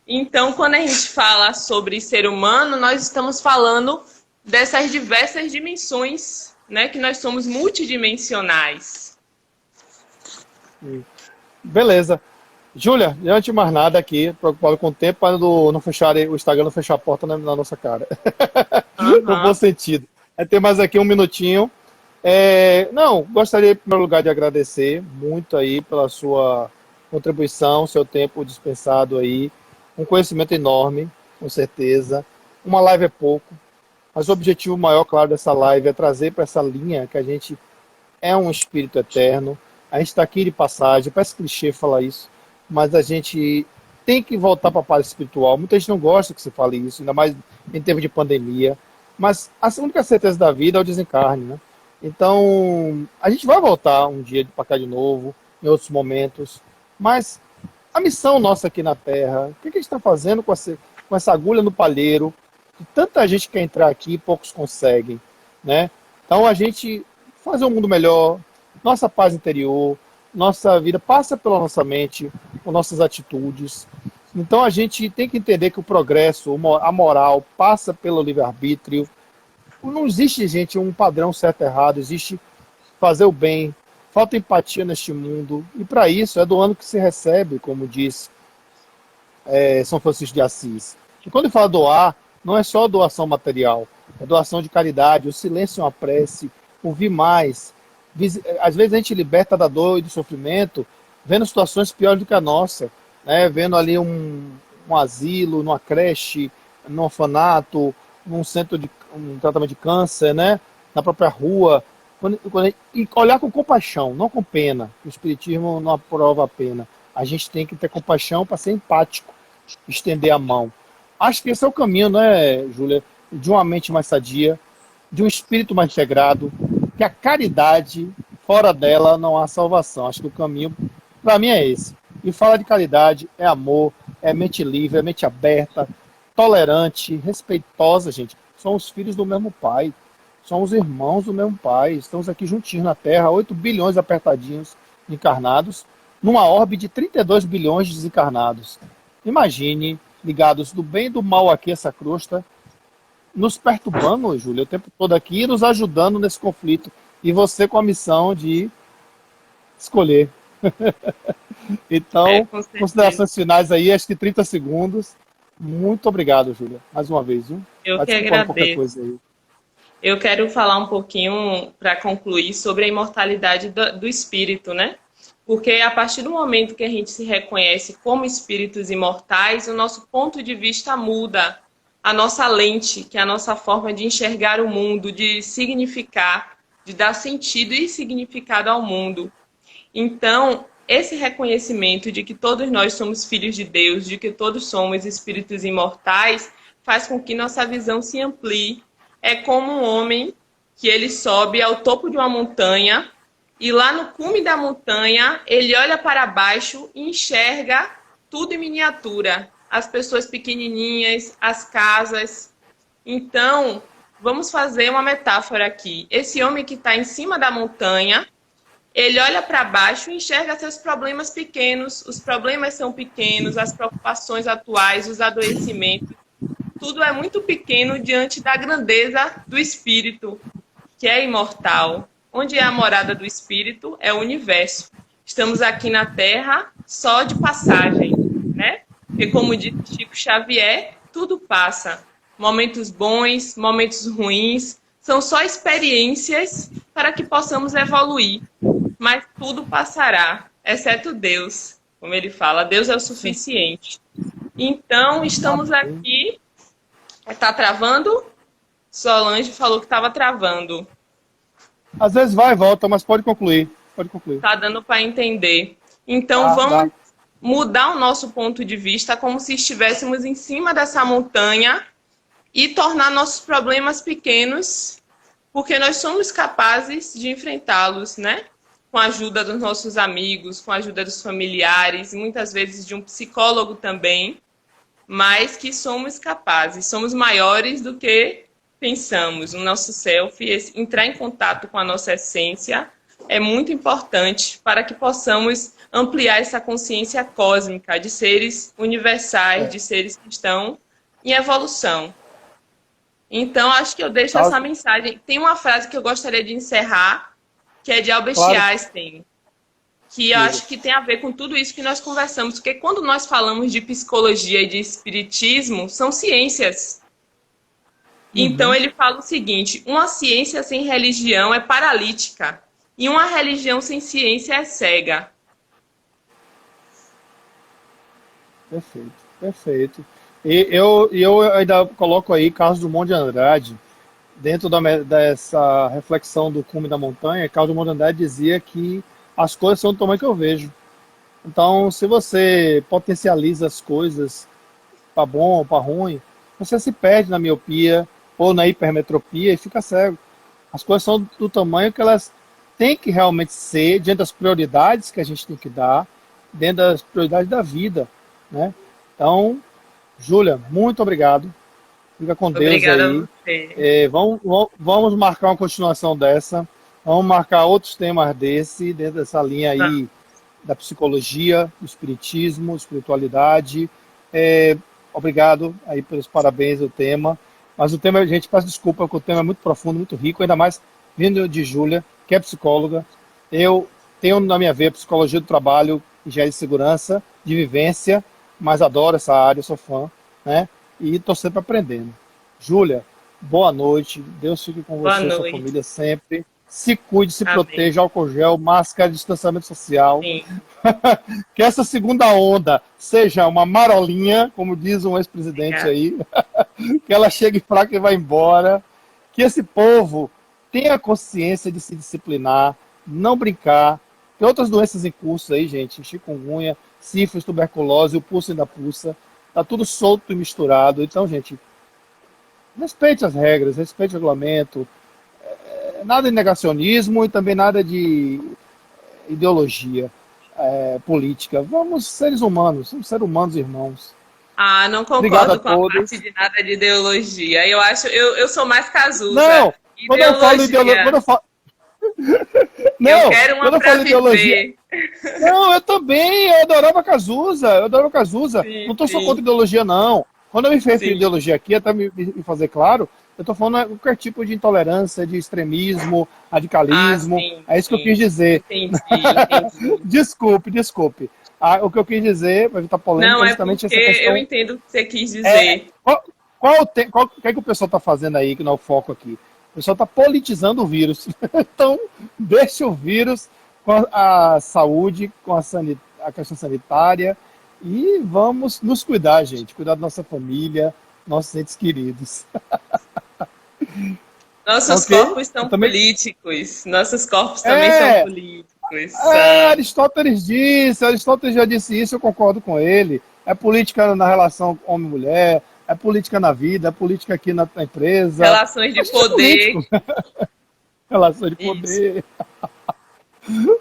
Então, quando a gente fala sobre ser humano, nós estamos falando dessas diversas dimensões, né? Que nós somos multidimensionais. Beleza. Júlia, antes de mais nada aqui, preocupado com o tempo, para não fechar o Instagram, não fechar a porta na nossa cara. No bom sentido. Tem mais aqui um minutinho. Gostaria, em primeiro lugar, de agradecer muito aí pela sua contribuição, seu tempo dispensado aí. Um conhecimento enorme, com certeza. Uma live é pouco, mas o objetivo maior, claro, dessa live é trazer para essa linha que a gente é um espírito eterno. A gente está aqui de passagem, parece clichê falar isso, mas a gente tem que voltar para a paz espiritual. Muita gente não gosta que se fale isso, ainda mais em tempo de pandemia. Mas a única certeza da vida é o desencarne, né? Então, a gente vai voltar um dia para cá de novo, em outros momentos. Mas a missão nossa aqui na Terra, o que a gente está fazendo com essa agulha no palheiro? Que tanta gente quer entrar aqui e poucos conseguem, né? Então, a gente fazer um mundo melhor, nossa paz interior, nossa vida passa pela nossa mente, com nossas atitudes. Então a gente tem que entender que o progresso, a moral, passa pelo livre-arbítrio. Não existe, gente, um padrão certo e errado, existe fazer o bem, falta empatia neste mundo. E para isso é do ano que se recebe, como diz São Francisco de Assis. E quando ele fala doar, não é só doação material, é doação de caridade, o silêncio é uma prece, ouvir mais. Às vezes a gente liberta da dor e do sofrimento vendo situações piores do que a nossa, né? Vendo ali um asilo, numa creche, num orfanato, num centro de um tratamento de câncer, né? Na própria rua. E olhar com compaixão, não com pena. O Espiritismo não aprova a pena. A gente tem que ter compaixão para ser empático, estender a mão. Acho que esse é o caminho, né, Júlia? De uma mente mais sadia, de um espírito mais integrado, que a caridade, fora dela, não há salvação. Acho que o caminho, para mim, é esse. E fala de caridade, é amor, é mente livre, é mente aberta, tolerante, respeitosa, gente. Somos filhos do mesmo pai, somos irmãos do mesmo pai. Estamos aqui juntinhos na Terra, 8 bilhões apertadinhos encarnados, numa orbe de 32 bilhões de desencarnados. Imagine, ligados do bem e do mal aqui, essa crosta, nos perturbando, Júlia, o tempo todo aqui, e nos ajudando nesse conflito. E você com a missão de escolher. Então, considerações finais aí, acho que 30 segundos. Muito obrigado, Júlia, mais uma vez. Viu? Eu que agradeço. Eu quero falar um pouquinho, para concluir, sobre a imortalidade do espírito, né? Porque a partir do momento que a gente se reconhece como espíritos imortais, o nosso ponto de vista muda. a nossa lente, que é a nossa forma de enxergar o mundo, de significar, de dar sentido e significado ao mundo. Então, esse reconhecimento de que todos nós somos filhos de Deus, de que todos somos espíritos imortais, faz com que nossa visão se amplie. É como um homem que ele sobe ao topo de uma montanha e lá no cume da montanha ele olha para baixo e enxerga tudo em miniatura. As pessoas pequenininhas, as casas. Então, vamos fazer uma metáfora aqui. Esse homem que está em cima da montanha, ele olha para baixo e enxerga seus problemas pequenos. Os problemas são pequenos, as preocupações atuais, os adoecimentos. Tudo é muito pequeno diante da grandeza do Espírito, que é imortal. Onde é a morada do Espírito é o universo. Estamos aqui na Terra só de passagem, né? Porque, como disse Chico Xavier, tudo passa. Momentos bons, momentos ruins, são só experiências para que possamos evoluir. Mas tudo passará, exceto Deus. Como ele fala, Deus é o suficiente. Então, estamos aqui. Está travando? Solange falou que estava travando. Às vezes vai e volta, mas pode concluir. Pode concluir. Está dando para entender. Então, vamos mudar o nosso ponto de vista como se estivéssemos em cima dessa montanha e tornar nossos problemas pequenos, porque nós somos capazes de enfrentá-los, né? Com a ajuda dos nossos amigos, com a ajuda dos familiares, muitas vezes de um psicólogo também, mas que somos capazes, somos maiores do que pensamos. O nosso self, entrar em contato com a nossa essência, é muito importante para que possamos ampliar essa consciência cósmica de seres universais, de seres que estão em evolução. Então, acho que eu deixo essa mensagem. Tem uma frase que eu gostaria de encerrar, que é de Albert Einstein, que eu acho que tem a ver com tudo isso que nós conversamos, porque quando nós falamos de psicologia e de espiritismo, são ciências. Então, ele fala o seguinte: uma ciência sem religião é paralítica, e uma religião sem ciência é cega. Perfeito, perfeito. E eu ainda coloco aí Carlos Drummond de Andrade, dentro dessa reflexão do cume da montanha. Carlos Drummond de Andrade dizia que as coisas são do tamanho que eu vejo. Então, se você potencializa as coisas para bom ou para ruim, você se perde na miopia ou na hipermetropia e fica cego. As coisas são do tamanho que elas têm que realmente ser, diante das prioridades que a gente tem que dar, dentro das prioridades da vida, né? Então, Júlia, muito obrigado. Fica com Obrigada Deus aí. Vamos marcar uma continuação dessa. Vamos marcar outros temas dentro dessa linha aí da psicologia, do espiritismo, espiritualidade. Obrigado aí pelos parabéns do tema. Mas o tema, gente, peço desculpa, porque o tema é muito profundo, muito rico, ainda mais vindo de Júlia, que é psicóloga. Eu tenho na minha veia psicologia do trabalho, engenharia de segurança, de vivência, mas adoro essa área, sou fã, né? E estou sempre aprendendo. Júlia, boa noite. Deus fique com você e sua família sempre. Se cuide, se proteja, álcool gel, máscara, distanciamento social. Que essa segunda onda seja uma marolinha, como diz um ex-presidente aí, que ela chegue fraca e vá embora. Que esse povo tenha consciência de se disciplinar, não brincar. Tem outras doenças em curso aí, gente, chikungunya, sífilis, tuberculose, o pulso ainda pulsa. Tá tudo solto e misturado. Então, gente, respeite as regras, respeite o regulamento. Nada de negacionismo e também nada de ideologia política. Vamos, seres humanos, somos seres humanos, irmãos. Não concordo com a parte de nada de ideologia. Eu sou mais Cazuza. Não, quando eu falo ideologia... Não, eu quero uma pra viver. Não, eu também, eu adorava Cazuza. Sim, não estou só contra ideologia, não. Quando eu me refiro a ideologia aqui, até me fazer claro, eu estou falando qualquer tipo de intolerância, de extremismo, radicalismo. É isso que eu quis dizer. Entendi. Desculpe. O que eu quis dizer, para evitar polêmica, não, justamente essa questão... eu entendo o que você quis dizer. O que é que o pessoal está fazendo aí, que não é o foco aqui? O pessoal está politizando o vírus. Então, deixa o vírus com a saúde, com a questão sanitária, e vamos nos cuidar, gente. Cuidar da nossa família, nossos entes queridos. Nossos Ok? corpos Eu são também... políticos. Nossos corpos também são políticos. Aristóteles já disse isso, eu concordo com ele. É política na relação homem-mulher, é política na vida, é política aqui na empresa. Relações A de gente é poder. político. Relação de Isso. poder.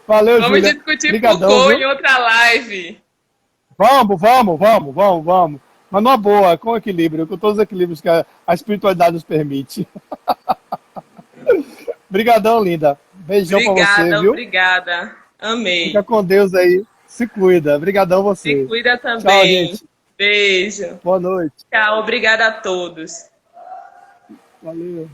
Valeu, Vamos Júlia. discutir Obrigadão, Foucault em viu? outra live. Vamos. Mas numa boa, com equilíbrio, com todos os equilíbrios que a espiritualidade nos permite. Obrigadão, linda. Beijão pra você, Obrigada, viu? obrigada. Fica Amei. com Deus aí. Se cuida. Obrigadão Se você. cuida Tchau, também. gente. Beijo. Boa noite. Tchau, obrigada a todos. Valeu.